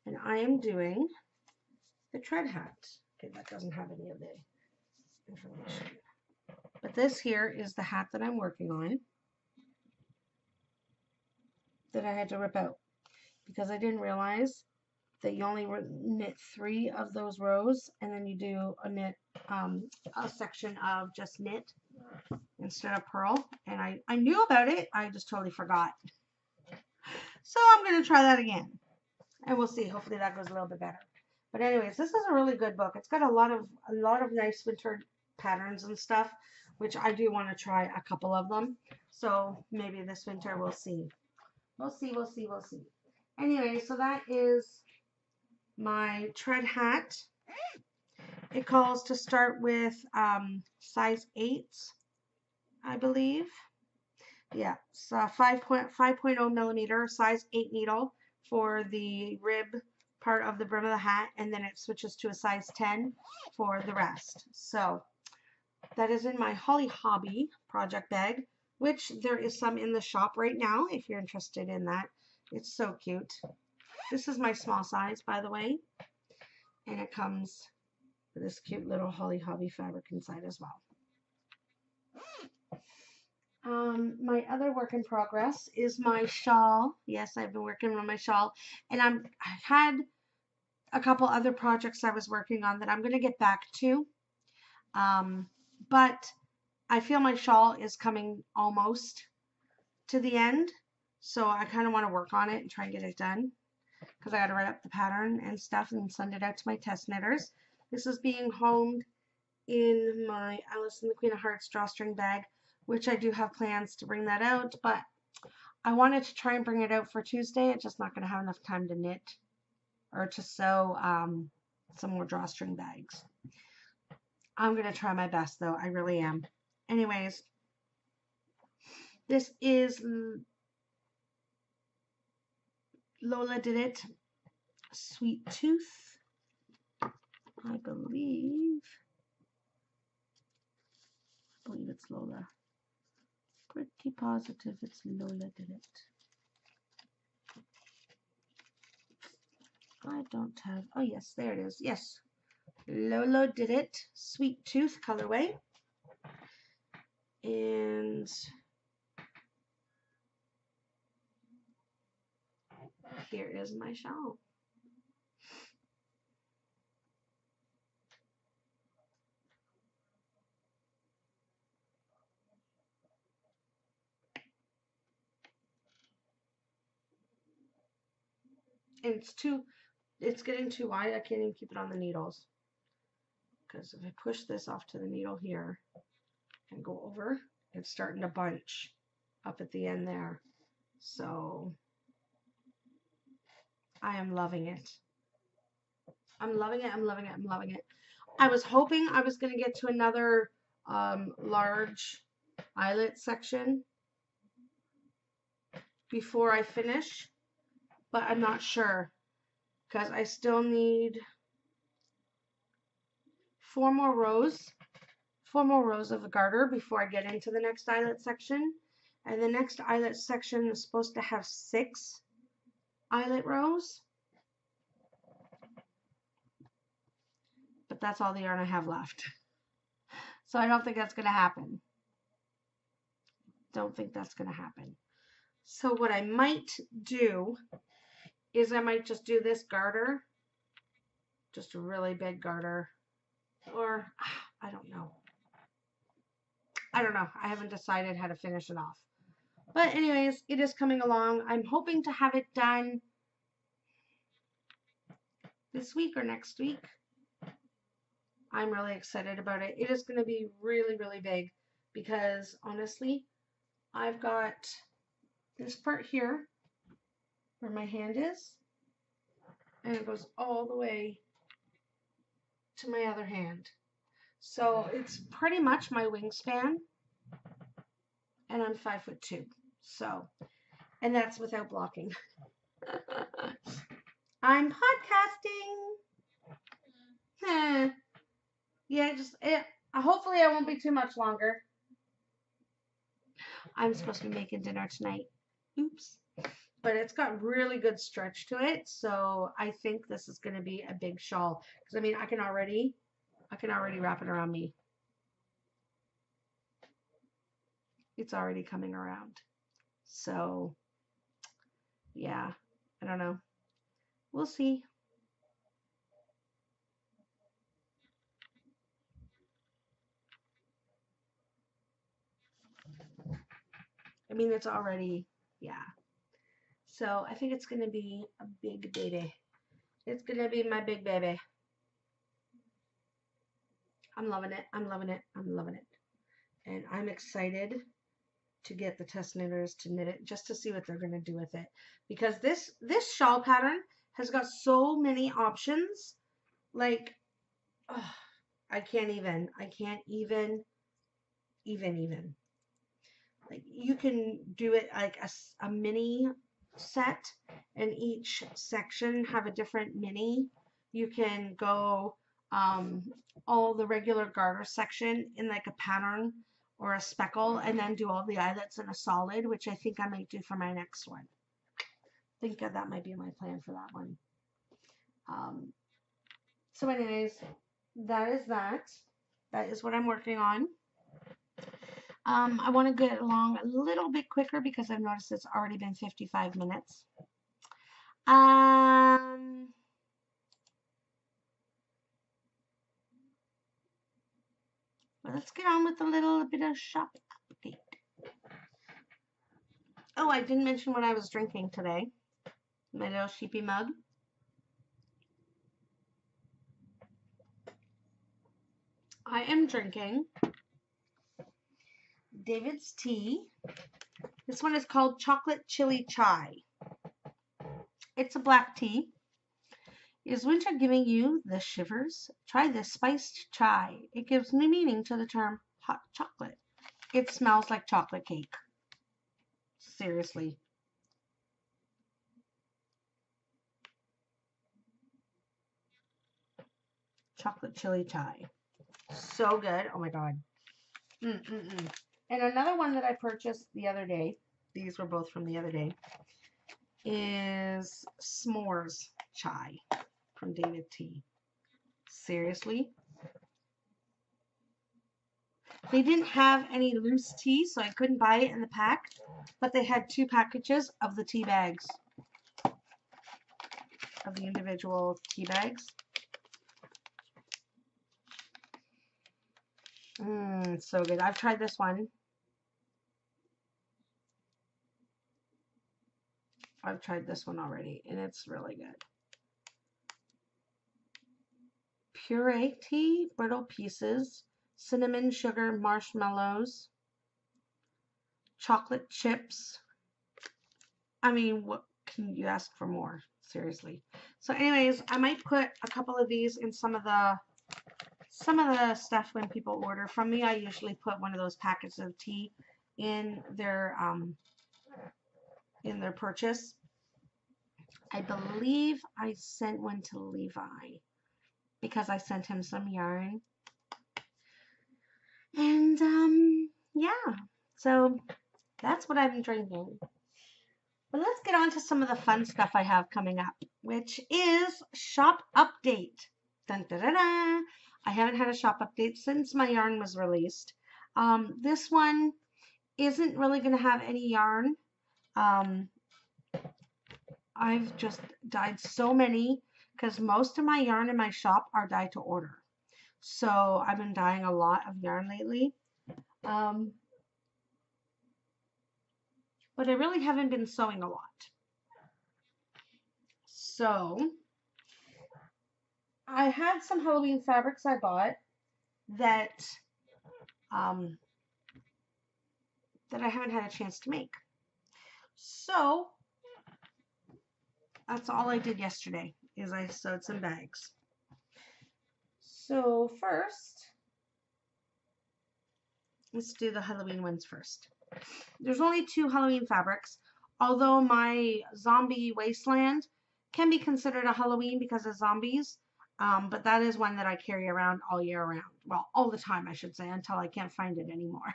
And I am doing the tread hat. Okay, that doesn't have any of the information. But this here is the hat that I'm working on that I had to rip out because I didn't realize that you only knit 3 of those rows and then you do a knit, a section of just knit instead of purl. And I knew about it, I just totally forgot. So I'm going to try that again and we'll see. Hopefully that goes a little bit better. But anyways, this is a really good book. It's got a lot of nice winter patterns and stuff, which I do want to try a couple of them. So maybe this winter we'll see. We'll see. Anyway, so that is my tread hat. It calls to start with size 8, I believe. Yeah, so 5.0 millimeter, size 8 needle for the rib part of the brim of the hat, and then it switches to a size 10 for the rest. So that is in my Holly Hobby project bag, which there is some in the shop right now if you're interested in that. It's so cute. This is my small size, by the way, and it comes with this cute little Holly Hobby fabric inside as well. My other work in progress is my shawl. Yes, I've been working on my shawl, and I had a couple other projects I was working on that I'm going to get back to. But I feel my shawl is coming almost to the end. So I kind of want to work on it and try and get it done. Because I got to write up the pattern and stuff and send it out to my test knitters. This is being homed in my Alice and the Queen of Hearts drawstring bag, which I do have plans to bring that out, but I wanted to try and bring it out for Tuesday. It's just not going to have enough time to knit or to sew some more drawstring bags. I'm going to try my best, though. I really am. Anyways, this is Lola Did It, Sweet Tooth, I believe it's Lola. Pretty positive it's Lola Did It. I don't have, oh yes, there it is. Yes, Lolo Did It, Sweet Tooth colorway. And here is my shawl. And it's getting too wide. I can't even keep it on the needles. Because if I push this off to the needle here and go over, it's starting to bunch up at the end there. So I am loving it. I'm loving it. I'm loving it. I'm loving it. I was hoping I was going to get to another large eyelet section before I finish, but I'm not sure because I still need 4 more rows of the garter before I get into the next eyelet section. And the next eyelet section is supposed to have 6 eyelet rows. But that's all the yarn I have left. So I don't think that's going to happen. Don't think that's going to happen. So what I might do is I might just do this garter. Just a really big garter. Or, I don't know. I haven't decided how to finish it off. But anyways, it is coming along. I'm hoping to have it done this week or next week. I'm really excited about it. It is going to be really, really big because honestly, I've got this part here where my hand is, and it goes all the way to my other hand. So it's pretty much my wingspan, and I'm 5'2". So, and that's without blocking. I'm podcasting. Yeah, hopefully I won't be too much longer. I'm supposed to be making dinner tonight. Oops. But it's got really good stretch to it, so I think this is going to be a big shawl. Because I mean, I can already wrap it around me. It's already coming around. So, yeah, I don't know. We'll see. I mean, it's already, yeah. So I think it's going to be a big baby. It's going to be my big baby. I'm loving it. I'm loving it. I'm loving it. And I'm excited to get the test knitters to knit it just to see what they're going to do with it. Because this shawl pattern has got so many options. Like, oh, I can't even. Like, you can do it like a mini set, and each section have a different mini. You can go all the regular garter section in like a pattern or a speckle, and then do all the eyelets in a solid, which I think I might do for my next one. I think that might be my plan for that one. So anyways, that is that. That is what I'm working on. I want to get along a little bit quicker because I've noticed it's already been 55 minutes. But let's get on with a little bit of shop update. Oh, I didn't mention what I was drinking today. My little sheepy mug. I am drinking David's tea. This one is called Chocolate Chili Chai. It's a black tea. Is winter giving you the shivers? Try this spiced chai. It gives new meaning to the term hot chocolate. It smells like chocolate cake. Seriously. Chocolate chili chai. So good. Oh my god. And another one that I purchased the other day, these were both from the other day, is s'mores chai from David T. Seriously. They didn't have any loose tea, so I couldn't buy it in the pack, but they had 2 packages of the tea bags, of the individual tea bags. So good. I've tried this one. I've tried this one already, and it's really good. Puree tea, brittle pieces, cinnamon, sugar, marshmallows, chocolate chips. I mean, what can you ask for more? Seriously. So anyways, I might put a couple of these in some of the stuff when people order from me. I usually put one of those packets of tea in their purchase. I believe I sent one to Levi because I sent him some yarn. And yeah, so that's what I've been drinking. But let's get on to some of the fun stuff I have coming up, which is shop update. Dun, da, da, da. I haven't had a shop update since my yarn was released. This one isn't really going to have any yarn. I've just dyed so many because most of my yarn in my shop are dyed to order. So I've been dyeing a lot of yarn lately. But I really haven't been sewing a lot. So I had some Halloween fabrics I bought that that I haven't had a chance to make. So that's all I did yesterday, is I sewed some bags. So first, let's do the Halloween ones first. There's only 2 Halloween fabrics, although my Zombie Wasteland can be considered a Halloween because of zombies, but that is one that I carry around all year round. Well, all the time, I should say, until I can't find it anymore.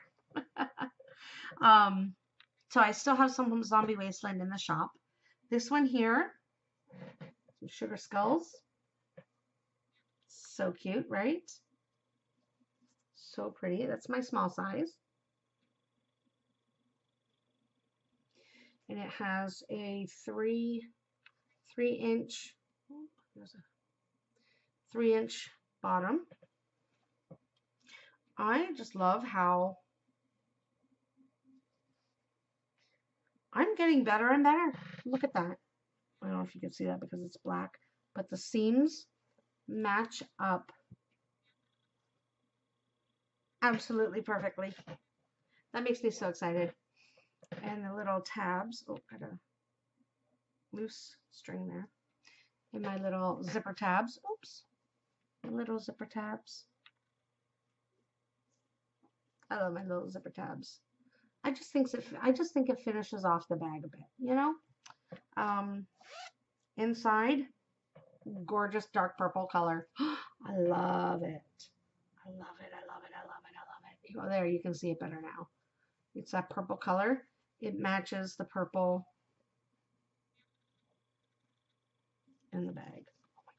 So I still have some Zombie Wasteland in the shop. This one here, some sugar skulls. So cute, right? So pretty. That's my small size. And it has a 3-inch, there's a 3-inch bottom. I just love how I'm getting better and better. Look at that. I don't know if you can see that because it's black, but the seams match up absolutely perfectly. That makes me so excited. And the little tabs, oh, got a loose string there. And my little zipper tabs, oops, my little zipper tabs. I love my little zipper tabs. I just think it finishes off the bag a bit, you know. Inside, gorgeous dark purple color. I love it. I love it. I love it. I love it. I love it. Oh, there, you can see it better now. It's that purple color. It matches the purple in the bag. Oh my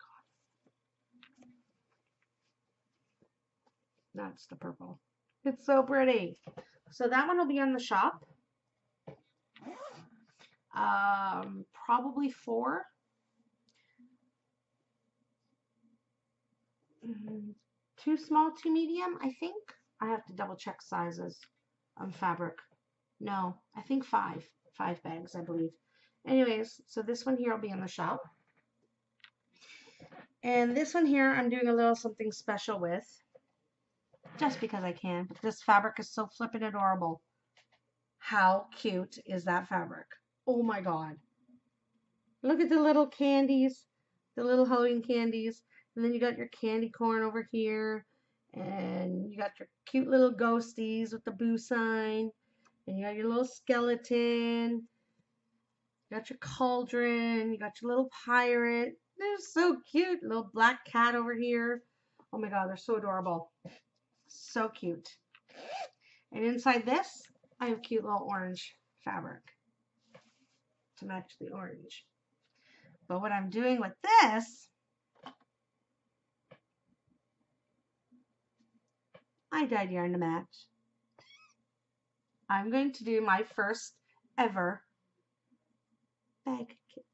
god. That's the purple. It's so pretty. So that one will be on the shop. Probably 4. 2 small, 2 medium, I think. I have to double check sizes on fabric. No, I think 5 bags, I believe. Anyways, so this one here will be in the shop. And this one here, I'm doing a little something special with, just because I can. But this fabric is so flippin' adorable. How cute is that fabric? Oh my God. Look at the little candies, the little Halloween candies. And then you got your candy corn over here. And you got your cute little ghosties with the boo sign. And you got your little skeleton. You got your cauldron. You got your little pirate. They're so cute. Little black cat over here. Oh my God, they're so adorable. So cute. And inside this, I have cute little orange fabric to match the orange. But what I'm doing with this, I dyed yarn to match. I'm going to do my first ever bag kit.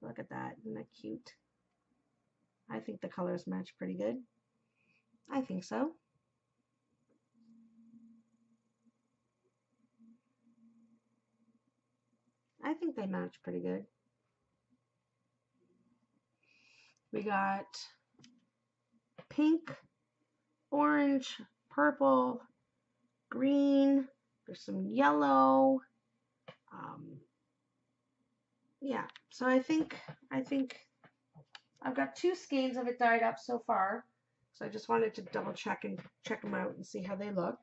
Look at that, isn't that cute? I think the colors match pretty good. I think so. I think they match pretty good. We got pink, orange, purple, green. There's some yellow. Yeah, so I think I've got 2 skeins of it dyed up so far. So I just wanted to double check and check them out and see how they look.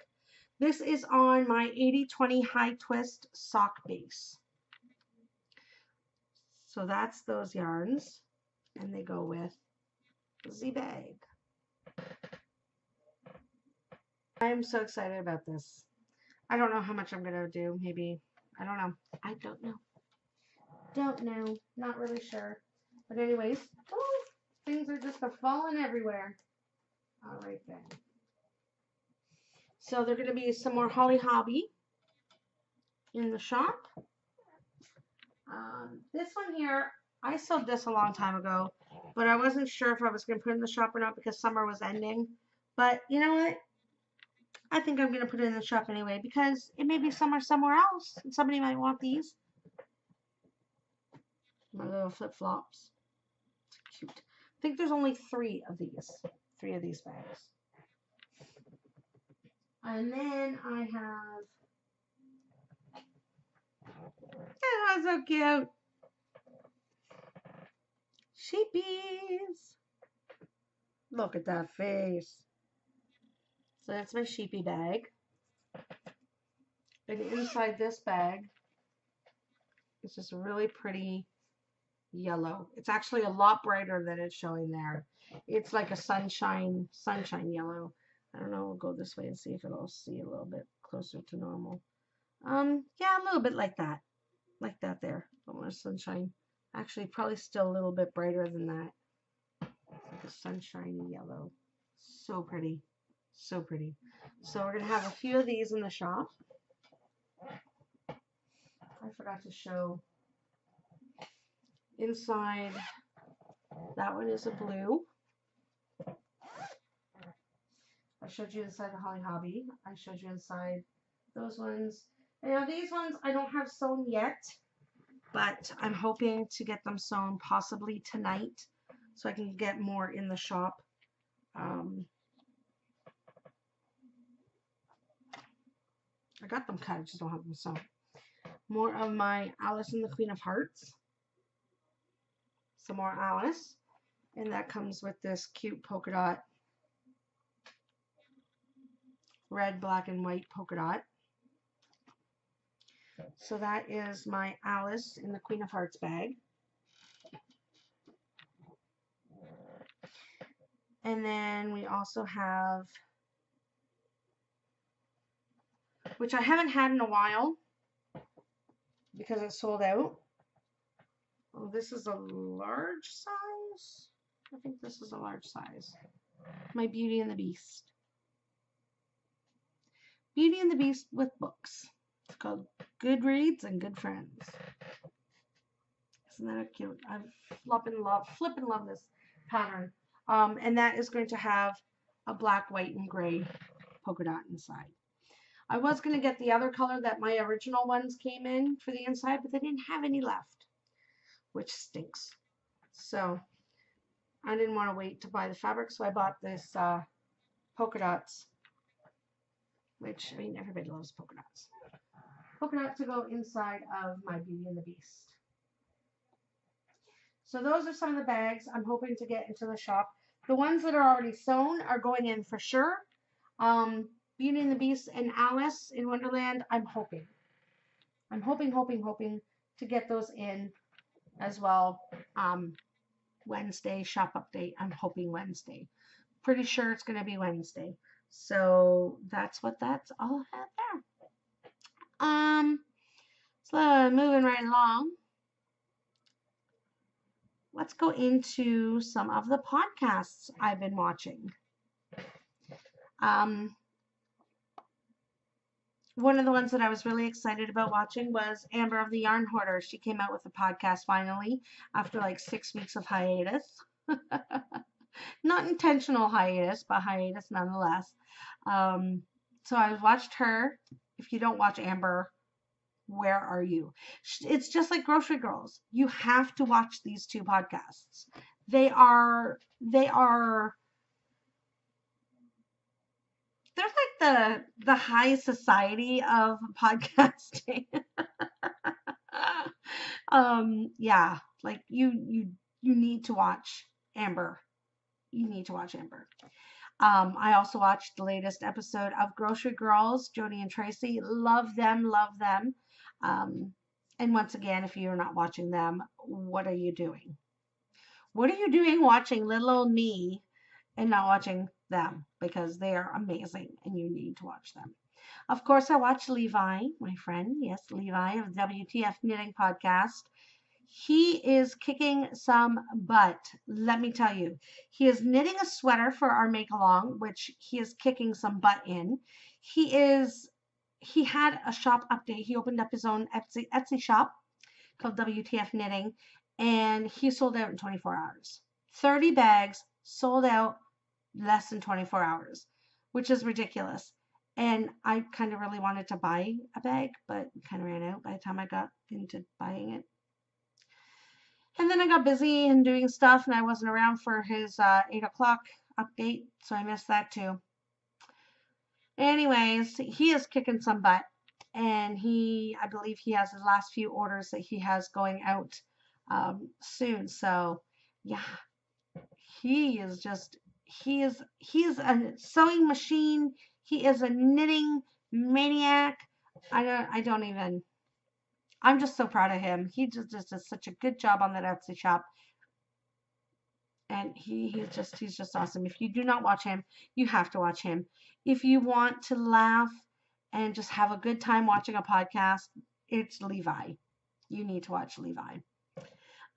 This is on my 80/20 high twist sock base. So that's those yarns, and they go with the bag. I'm so excited about this. I don't know how much I'm going to do. Maybe, I don't know. I don't know. Don't know. Not really sure. But anyways, oh, things are just falling everywhere. All right then. So they're going to be some more Holly Hobby in the shop. This one here, I sold this a long time ago, but I wasn't sure if I was going to put it in the shop or not because summer was ending. But you know what? I think I'm going to put it in the shop anyway because it may be summer somewhere else and somebody might want these. My little flip-flops. It's cute. I think there's only 3 of these. 3 of these bags. And then I have... Oh, so cute. Sheepies. Look at that face. So that's my sheepy bag. And inside this bag is just really pretty yellow. It's actually a lot brighter than it's showing there. It's like a sunshine yellow. I don't know, we'll go this way and see if it'll see a little bit closer to normal. Yeah, a little bit like that. Like that there. A little more sunshine. Actually, probably still a little bit brighter than that. It's like a sunshiny yellow. So pretty. So pretty. So we're going to have a few of these in the shop. I forgot to show inside. That one is a blue. I showed you inside the Holly Hobby. I showed you inside those ones. Now these ones I don't have sewn yet, but I'm hoping to get them sewn possibly tonight so I can get more in the shop. I got them cut, I just don't have them sewn. More of my Alice and the Queen of Hearts. Some more Alice. And that comes with this cute polka dot. Red, black, and white polka dot. So that is my Alice in the Queen of Hearts bag. And then we also have, which I haven't had in a while because it sold out. Oh, this is a large size. I think this is a large size. My Beauty and the Beast. Beauty and the Beast with books. It's called Good Reads and Good Friends. Isn't that cute? I flippin' love this pattern. And that is going to have a black, white, and gray polka dot inside. I was going to get the other color that my original ones came in for the inside, but they didn't have any left, which stinks. So I didn't want to wait to buy the fabric, so I bought this polka dots, which, I mean, everybody loves polka dots. Polka dots to go inside of my Beauty and the Beast. So those are some of the bags I'm hoping to get into the shop. The ones that are already sewn are going in for sure. Beauty and the Beast and Alice in Wonderland, I'm hoping to get those in as well. Wednesday shop update. I'm hoping Wednesday. Pretty sure it's going to be Wednesday. So that's what that's all about there. So moving right along. Let's go into some of the podcasts I've been watching. One of the ones that I was really excited about watching was Amber of the Yarn Hoarder. She came out with a podcast finally after like 6 weeks of hiatus. Not intentional hiatus, but hiatus nonetheless. So I watched her. If you don't watch Amber, where are you? It's just like Grocery Girls. You have to watch these two podcasts. They're like the high society of podcasting. Yeah, like you need to watch Amber. You need to watch Amber. I also watched the latest episode of Grocery Girls, Jodi and Tracie. Love them. And once again, if you're not watching them, what are you doing? What are you doing watching little old me and not watching them? Because they are amazing and you need to watch them. Of course, I watched Levi, my friend. Yes, Levi of WTF Knitting podcast. He is kicking some butt, let me tell you. He is knitting a sweater for our make-along, which he is kicking some butt in. He had a shop update. He opened up his own Etsy shop called WTF Knitting, and he sold out in 24 hours. 30 bags sold out less than 24 hours, which is ridiculous. And I kind of really wanted to buy a bag, but kind of ran out by the time I got into buying it. And then I got busy and doing stuff, and I wasn't around for his 8 o'clock update, so I missed that too. Anyways, he is kicking some butt, and I believe he has his last few orders that he has going out soon. So, yeah, he is a sewing machine. He is a knitting maniac. I'm just so proud of him. He just does such a good job on that Etsy shop. And he's just awesome. If you do not watch him, you have to watch him. If you want to laugh and just have a good time watching a podcast, it's Levi. You need to watch Levi.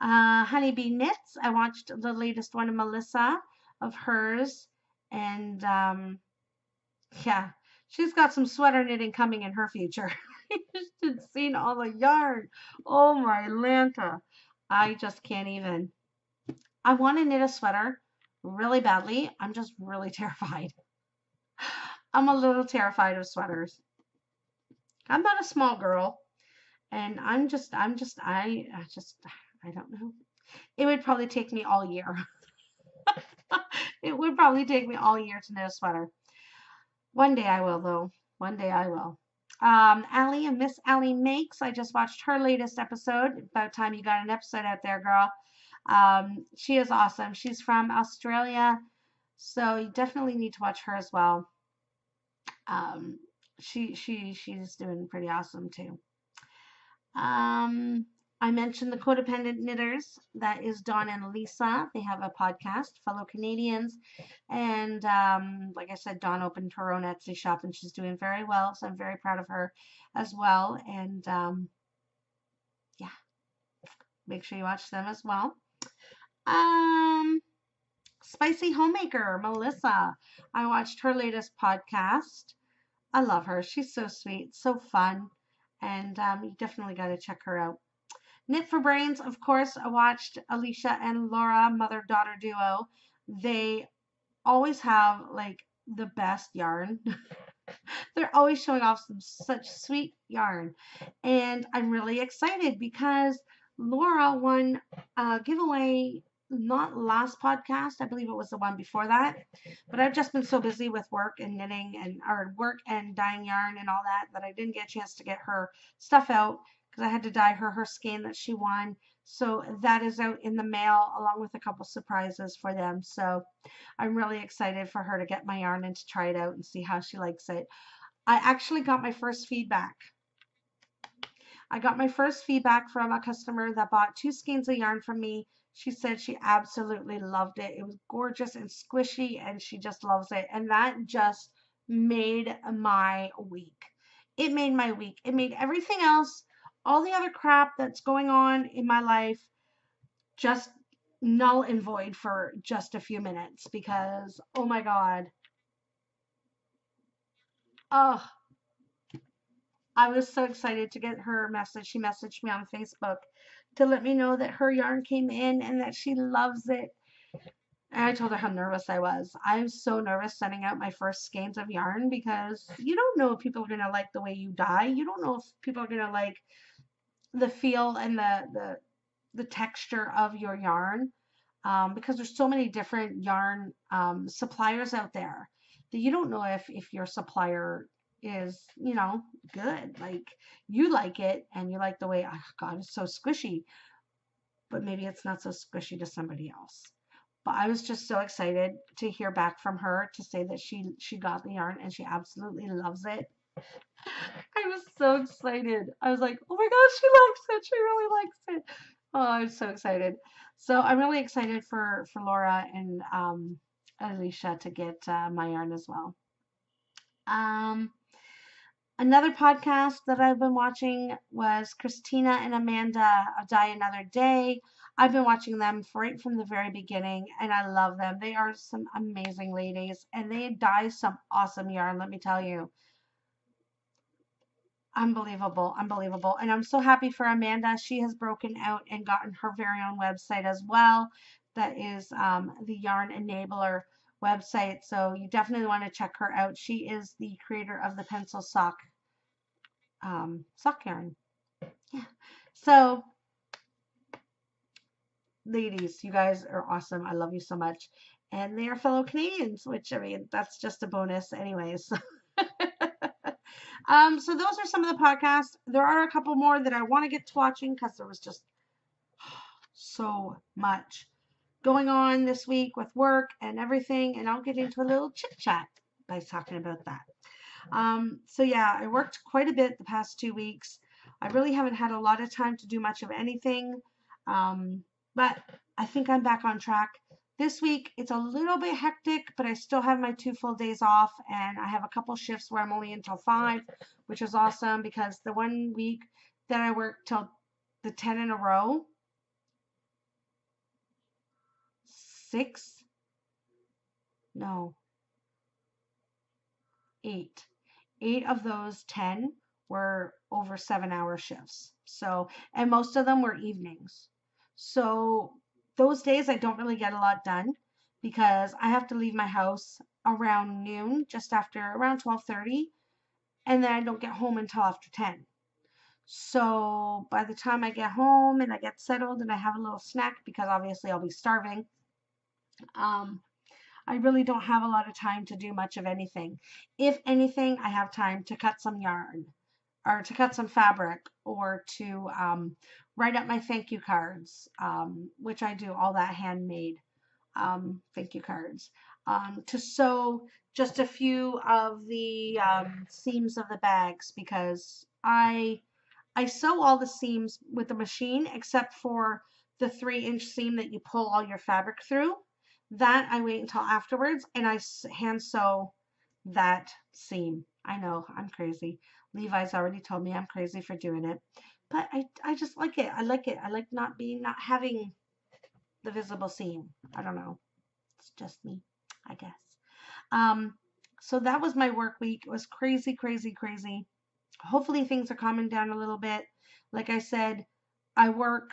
Honeybee Knits. I watched the latest one of Melissa of hers. And yeah, she's got some sweater knitting coming in her future. I just had seen all the yarn. Oh my Lanta. I just can't even. I want to knit a sweater really badly. I'm just really terrified. I'm a little terrified of sweaters. I'm not a small girl. And I don't know. It would probably take me all year. It would probably take me all year to knit a sweater. One day I will, though. One day I will. Allie and Miss Allie Makes. I just watched her latest episode. About time you got an episode out there, girl. She is awesome. She's from Australia, so you definitely need to watch her as well. She's doing pretty awesome too. I mentioned the Codependant Knitters. That is Dawn and Lisa. They have a podcast, fellow Canadians. And like I said, Dawn opened her own Etsy shop and she's doing very well. So I'm very proud of her as well. And yeah, make sure you watch them as well. Spicy Homemaker, Melissa. I watched her latest podcast. I love her. She's so sweet, so fun. And you definitely got to check her out. Knit for Brains, of course, I watched Alisha and Laura, mother-daughter duo. They always have like the best yarn. They're always showing off some such sweet yarn. And I'm really excited because Laura won a giveaway not last podcast, I believe it was the one before that. But I've just been so busy with work and knitting and or work and dyeing yarn and all that that I didn't get a chance to get her stuff out because I had to dye her skein that she won. So that is out in the mail along with a couple surprises for them. So I'm really excited for her to get my yarn and to try it out and see how she likes it. I actually got my first feedback. I got my first feedback from a customer that bought 2 skeins of yarn from me. She said she absolutely loved it. It was gorgeous and squishy and she just loves it. And that just made my week. It made my week. It made everything else, all the other crap that's going on in my life, just null and void for just a few minutes because, oh my God. Oh, I was so excited to get her message. She messaged me on Facebook to let me know that her yarn came in and that she loves it. And I told her how nervous I was. I was so nervous sending out my first skeins of yarn because you don't know if people are going to like the way you dye. You don't know if people are going to like the feel and the texture of your yarn because there's so many different yarn suppliers out there that you don't know if your supplier is, you know, good. Like you like it and you like the way, oh God, it's so squishy, but maybe it's not so squishy to somebody else. But I was just so excited to hear back from her to say that she got the yarn and she absolutely loves it. I was so excited. I was like, oh my gosh, she likes it. She really likes it. Oh, I was so excited. So I'm really excited for Laura and Alisha to get my yarn as well. Another podcast that I've been watching was Christina and Amanda of Dye Another Day. I've been watching them right from the very beginning and I love them. They are some amazing ladies and they dye some awesome yarn, let me tell you. Unbelievable, unbelievable. And I'm so happy for Amanda. She has broken out and gotten her very own website as well. That is the Yarn Enabler website. So you definitely want to check her out. She is the creator of the pencil sock yarn. Yeah. So ladies, you guys are awesome. I love you so much. And they are fellow Canadians, which I mean, that's just a bonus anyways. So those are some of the podcasts. There are a couple more that I want to get to watching because there was just so much going on this week with work and everything, and I'll get into a little chit chat by talking about that. So yeah, I worked quite a bit the past 2 weeks. I really haven't had a lot of time to do much of anything, but I think I'm back on track. This week, it's a little bit hectic, but I still have my 2 full days off, and I have a couple shifts where I'm only until 5, which is awesome because the one week that I worked till the 10 in a row, 6, no, 8. 8 of those 10 were over 7-hour shifts. So, and most of them were evenings. So those days I don't really get a lot done because I have to leave my house around noon, just after around 12:30, and then I don't get home until after 10. So by the time I get home and I get settled and I have a little snack, because obviously I'll be starving, I really don't have a lot of time to do much of anything. If anything, I have time to cut some yarn or to cut some fabric or to write up my thank you cards, which I do all that handmade thank you cards, to sew just a few of the seams of the bags because I sew all the seams with the machine except for the 3-inch seam that you pull all your fabric through. That I wait until afterwards and I hand sew that seam. I know, I'm crazy. Levi's already told me I'm crazy for doing it, but I just like it. I like it. I like not having the visible seam. I don't know. It's just me, I guess. So that was my work week. It was crazy, crazy, crazy. Hopefully things are calming down a little bit. Like I said, I work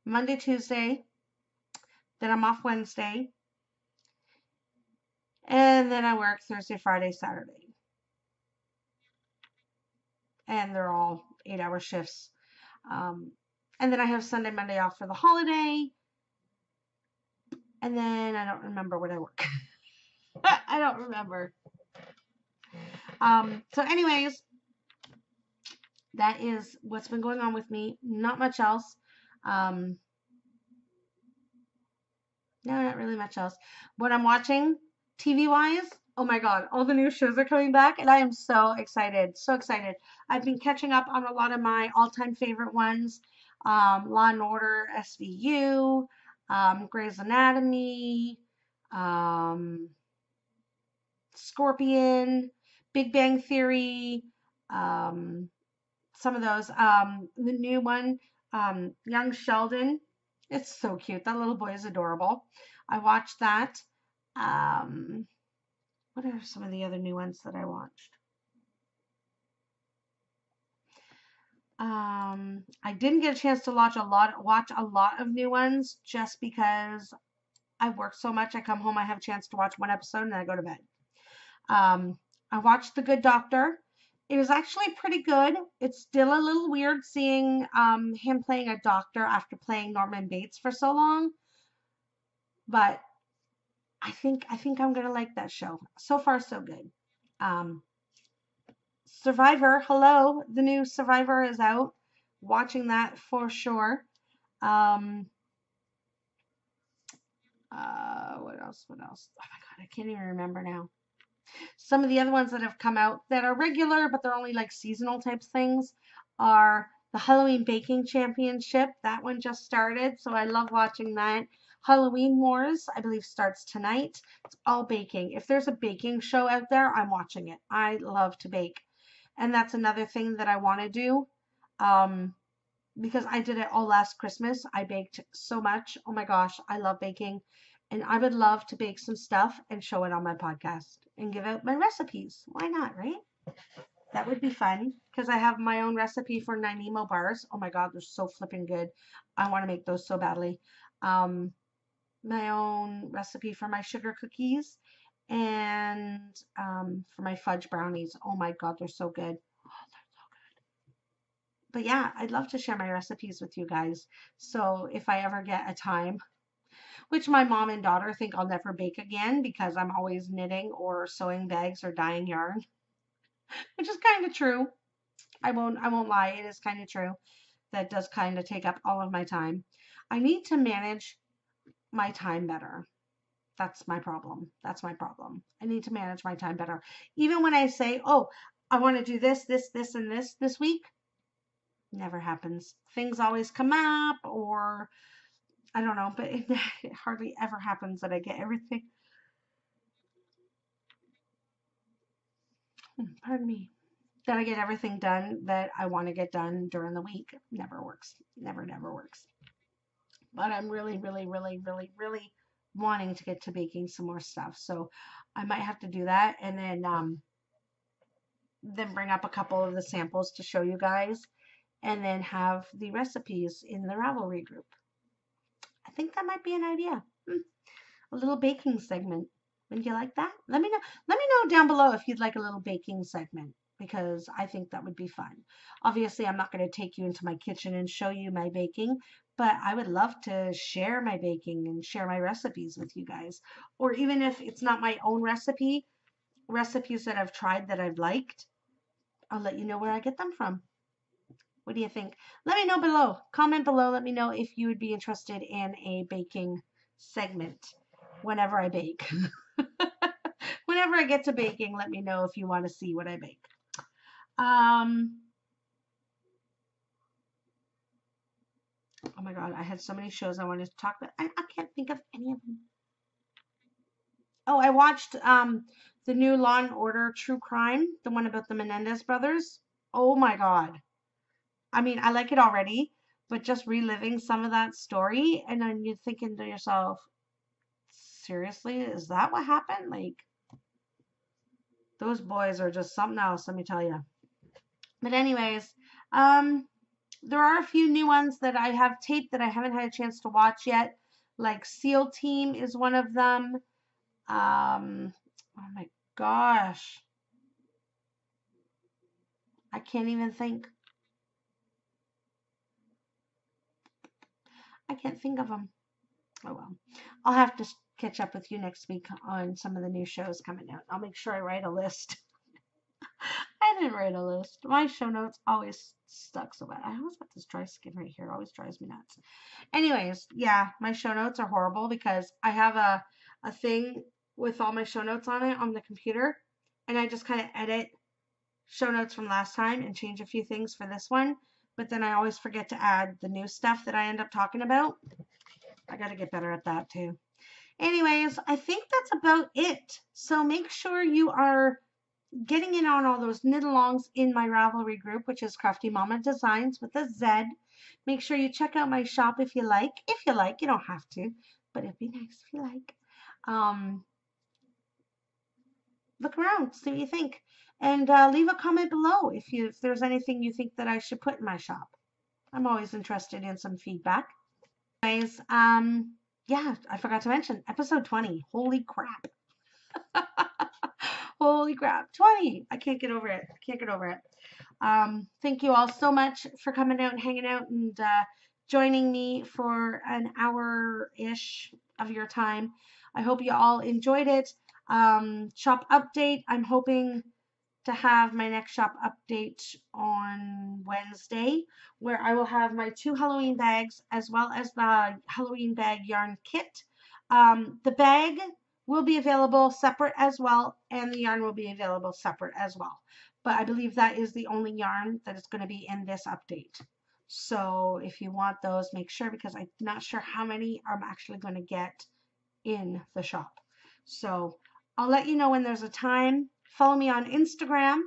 Monday, Tuesday, then I'm off Wednesday, and then I work Thursday, Friday, Saturday. And they're all 8-hour shifts. And then I have Sunday, Monday off for the holiday. And then I don't remember what I work. I don't remember. So anyways, that is what's been going on with me. Not much else. No, not really much else. What I'm watching TV-wise, oh my God, all the new shows are coming back, and I am so excited. So excited. I've been catching up on a lot of my all-time favorite ones. Law and Order, SVU, Grey's Anatomy, Scorpion, Big Bang Theory, some of those. The new one, Young Sheldon. It's so cute. That little boy is adorable. I watched that. What are some of the other new ones that I watched? I didn't get a chance to watch a lot of new ones just because I work so much. I come home, I have a chance to watch one episode, and then I go to bed. I watched The Good Doctor. It was actually pretty good. It's still a little weird seeing him playing a doctor after playing Norman Bates for so long, but I think I'm gonna like that show. So far, so good. Survivor, hello, the new Survivor is out. Watching that for sure. What else? What else? Oh my God, I can't even remember now. Some of the other ones that have come out that are regular, but they're only like seasonal type things, are the Halloween Baking Championship. That one just started, so I love watching that. Halloween Wars, I believe, starts tonight. It's all baking. If there's a baking show out there, I'm watching it. I love to bake. And that's another thing that I want to do. Because I did it all last Christmas. I baked so much. Oh my gosh, I love baking. And I would love to bake some stuff and show it on my podcast and give out my recipes. Why not, right? That would be fun because I have my own recipe for Nanaimo bars. Oh my God, they're so flipping good. I want to make those so badly. My own recipe for my sugar cookies and for my fudge brownies. Oh my God, they're so good. But yeah, I'd love to share my recipes with you guys. So if I ever get a time, which my mom and daughter think I'll never bake again because I'm always knitting or sewing bags or dyeing yarn, which is kind of true. I won't lie, it is kind of true. That does kind of take up all of my time. I need to manage my time better. That's my problem. That's my problem. I need to manage my time better. Even when I say, oh, I want to do this, and this week, never happens. Things always come up, or I don't know, but it hardly ever happens that I get everything. Pardon me. That I get everything done that I want to get done during the week. Never works. Never works. But I'm really wanting to get to baking some more stuff. So I might have to do that and then bring up a couple of the samples to show you guys and then have the recipes in the Ravelry group. I think that might be an idea. A little baking segment. Would you like that? Let me know. Let me know down below if you'd like a little baking segment because I think that would be fun. Obviously, I'm not going to take you into my kitchen and show you my baking, but I would love to share my baking and share my recipes with you guys. Or even if it's not my own recipe, recipes that I've tried that I've liked, I'll let you know where I get them from. What do you think? Let me know below. Comment below. Let me know if you would be interested in a baking segment whenever I bake. Whenever I get to baking, let me know if you want to see what I bake. Oh my God, I had so many shows I wanted to talk about. I can't think of any of them. Oh, I watched the new Law and Order True Crime, the one about the Menendez brothers. Oh my God. I mean, I like it already, but just reliving some of that story, and then you're thinking to yourself, seriously, is that what happened? Like, those boys are just something else, let me tell you. But anyways, there are a few new ones that I have taped that I haven't had a chance to watch yet. Like SEAL Team is one of them. Oh my gosh. I can't even think. I can't think of them. Oh well. I'll have to catch up with you next week on some of the new shows coming out. I'll make sure I write a list. I didn't write a list. My show notes always stuck so bad. I always got this dry skin right here. It always drives me nuts. Anyways, yeah, my show notes are horrible because I have a thing with all my show notes on it on the computer, and I just kind of edit show notes from last time and change a few things for this one, but then I always forget to add the new stuff that I end up talking about. I got to get better at that too. Anyways, I think that's about it. So make sure you are getting in on all those knit alongs in my Ravelry group, which is Crafty Momma Designz with a Z. Make sure you check out my shop if you like. If you like, you don't have to, but it'd be nice if you like. Look around, see what you think, and leave a comment below if there's anything you think that I should put in my shop. I'm always interested in some feedback. Anyways, yeah, I forgot to mention episode 20. Holy crap. Holy crap. 20. I can't get over it. I can't get over it. Thank you all so much for coming out and hanging out and joining me for an hour-ish of your time. I hope you all enjoyed it. Shop update. I'm hoping to have my next shop update on Wednesday, where I will have my 2 Halloween bags as well as the Halloween bag yarn kit. The bag will be available separate as well, and the yarn will be available separate as well. But I believe that is the only yarn that is going to be in this update. So if you want those, make sure, because I'm not sure how many I'm actually going to get in the shop. So I'll let you know when there's a time. Follow me on Instagram,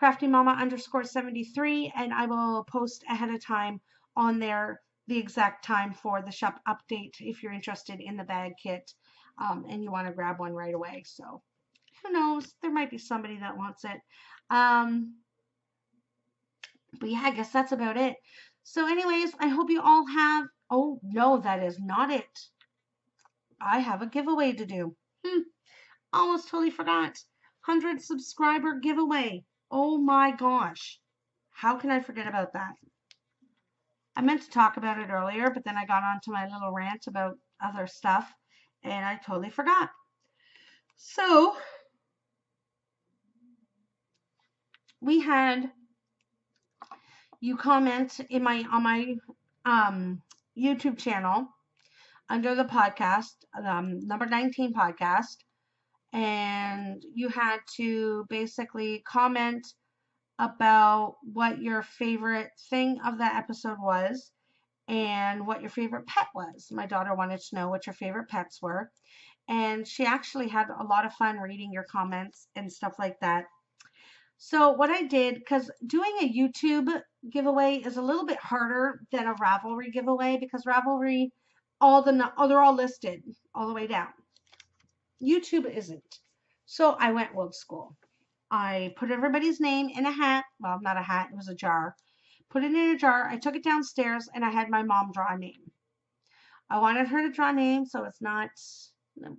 CraftyMomma_73, and I will post ahead of time on there the exact time for the shop update if you're interested in the bag kit and you want to grab one right away. So who knows? There might be somebody that wants it. But yeah, I guess that's about it. So anyways, I hope you all have, oh no, that is not it. I have a giveaway to do. Almost totally forgot. 100 subscriber giveaway. Oh my gosh. How can I forget about that? I meant to talk about it earlier, but then I got onto my little rant about other stuff and I totally forgot. So we had you comment in on my YouTube channel under the podcast, number 19 podcast, and you had to basically comment about what your favorite thing of that episode was and what your favorite pet was. My daughter wanted to know what your favorite pets were, and she actually had a lot of fun reading your comments and stuff like that. So what I did, because doing a YouTube giveaway is a little bit harder than a Ravelry giveaway, because Ravelry, they're all listed all the way down. YouTube isn't. So I went old school. I put everybody's name in a hat. Well, not a hat, it was a jar. Put it in a jar. I took it downstairs and I had my mom draw a name. I wanted her to draw a name so it's not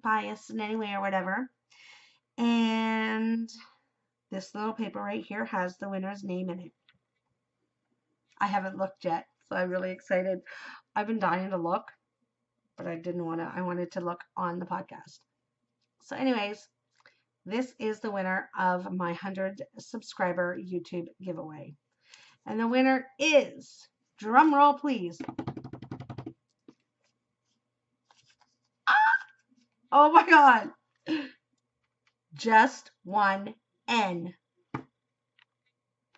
biased in any way or whatever. And this little paper right here has the winner's name in it. I haven't looked yet, so I'm really excited. I've been dying to look, but I didn't want to. I wanted to look on the podcast. So anyways, this is the winner of my 100 subscriber YouTube giveaway. And the winner is, drum roll please. Oh my God. Just one N.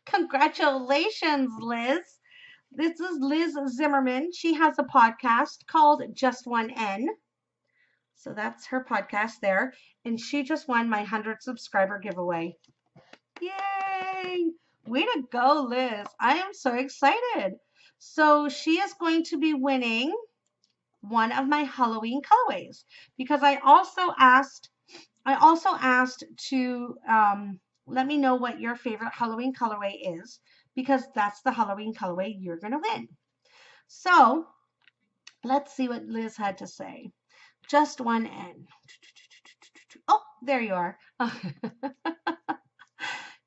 Congratulations, Liz. This is Liz Zimmerman. She has a podcast called Just One N. So that's her podcast there. And she just won my 100 subscriber giveaway. Yay! Way to go, Liz. I am so excited. So she is going to be winning one of my Halloween colorways, because I also asked to let me know what your favorite Halloween colorway is, because that's the Halloween colorway you're going to win. So let's see what Liz had to say. Just one N. Oh, there you are.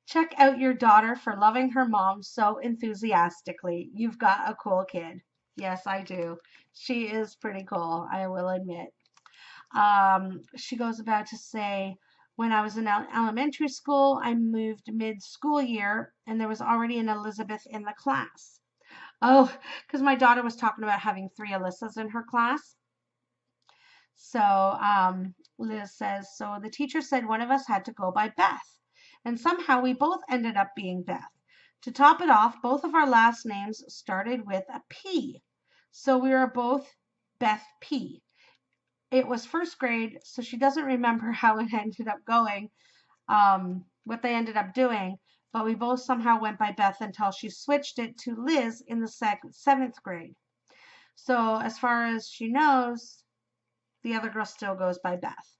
Check out your daughter for loving her mom so enthusiastically. You've got a cool kid. Yes, I do. She is pretty cool, I will admit. She goes about to say, when I was in elementary school, I moved mid-school year, and there was already an Elizabeth in the class. Oh, because my daughter was talking about having 3 Alissas in her class. So Liz says, so the teacher said one of us had to go by Beth, and somehow we both ended up being Beth. To top it off, both of our last names started with a P, so we were both Beth P. It was first grade, so she doesn't remember how it ended up going, what they ended up doing, but we both somehow went by Beth until she switched it to Liz in the 7th grade. So as far as she knows, the other girl still goes by Beth.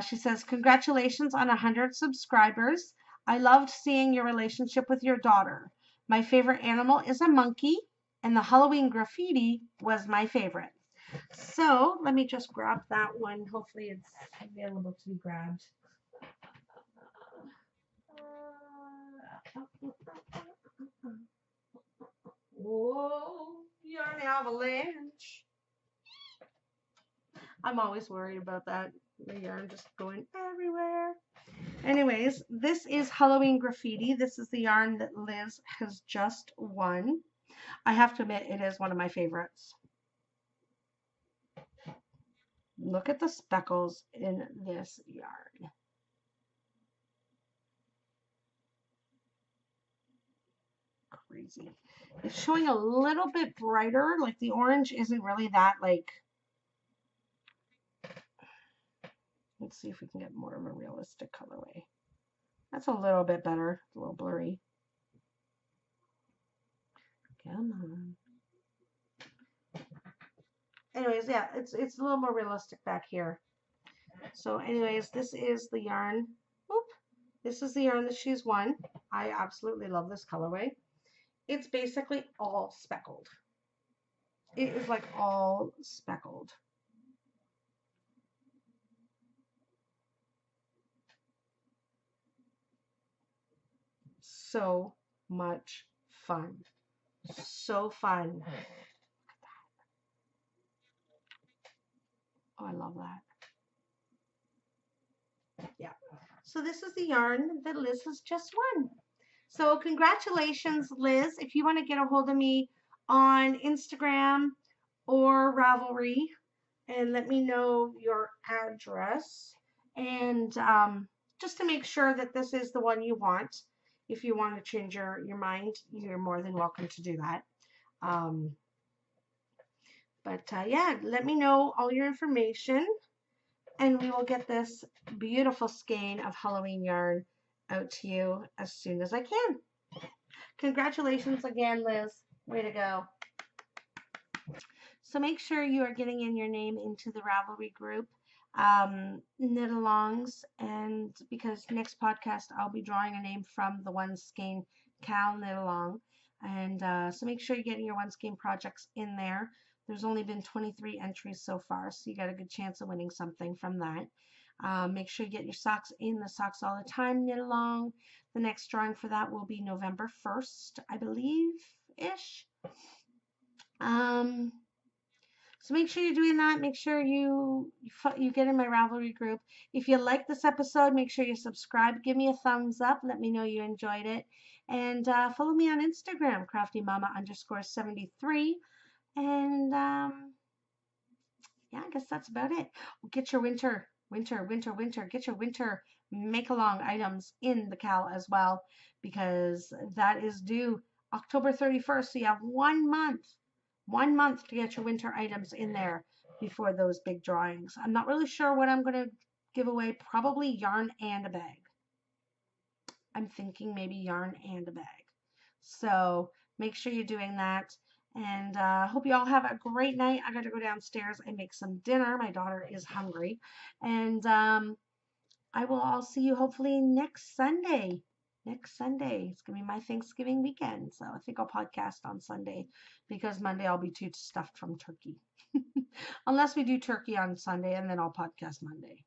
She says, congratulations on 100 subscribers. I loved seeing your relationship with your daughter. My favorite animal is a monkey, and the Halloween graffiti was my favorite. So let me just grab that one. Hopefully it's available to be grabbed. Whoa, yarn avalanche. I'm always worried about that. The yarn just going everywhere. Anyways, this is Halloween graffiti. This is the yarn that Liz has just won. I have to admit, it is one of my favorites. Look at the speckles in this yarn. Crazy. It's showing a little bit brighter. Like the orange isn't really that like. Let's see if we can get more of a realistic colorway. That's a little bit better. It's a little blurry. Come on. Anyways, yeah, it's a little more realistic back here. So anyways, this is the yarn. Oop. This is the yarn that she's won. I absolutely love this colorway. It's basically all speckled. It is like all speckled. So much fun. So fun. Oh, I love that. Yeah. So this is the yarn that Liz has just won. So congratulations, Liz. If you want to get a hold of me on Instagram or Ravelry and let me know your address, and just to make sure that this is the one you want. If you want to change your mind, you're more than welcome to do that. Yeah, let me know all your information, and we will get this beautiful skein of Halloween yarn out to you as soon as I can. Congratulations again, Liz. Way to go. So make sure you are getting in your name into the Ravelry group, knit alongs, and because next podcast I'll be drawing a name from the One Skein KAL knit along, and so make sure you're getting your One Skein projects in there. There's only been 23 entries so far, so you got a good chance of winning something from that. Make sure you get your socks in the Socks All the Time knit along. The next drawing for that will be November 1st, I believe-ish. So make sure you're doing that. Make sure you get in my Ravelry group. If you like this episode, make sure you subscribe. Give me a thumbs up. Let me know you enjoyed it. And follow me on Instagram, CraftyMomma_73. And yeah, I guess that's about it. Get your winter. Get your winter make-along items in the KAL as well, because that is due October 31st. So you have 1 month. 1 month to get your winter items in there before those big drawings. I'm not really sure what I'm going to give away. Probably yarn and a bag. I'm thinking maybe yarn and a bag. So make sure you're doing that. And hope you all have a great night. I got to go downstairs and make some dinner. My daughter is hungry. And I will all see you hopefully next Sunday. next Sunday. It's going to be my Thanksgiving weekend. So I think I'll podcast on Sunday because Monday I'll be too stuffed from turkey. Unless we do turkey on Sunday, and then I'll podcast Monday.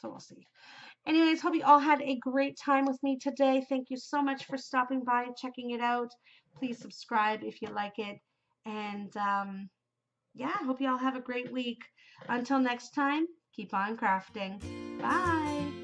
So we'll see. Anyways, hope you all had a great time with me today. Thank you so much for stopping by and checking it out. Please subscribe if you like it. And yeah, I hope you all have a great week. Until next time, keep on crafting. Bye.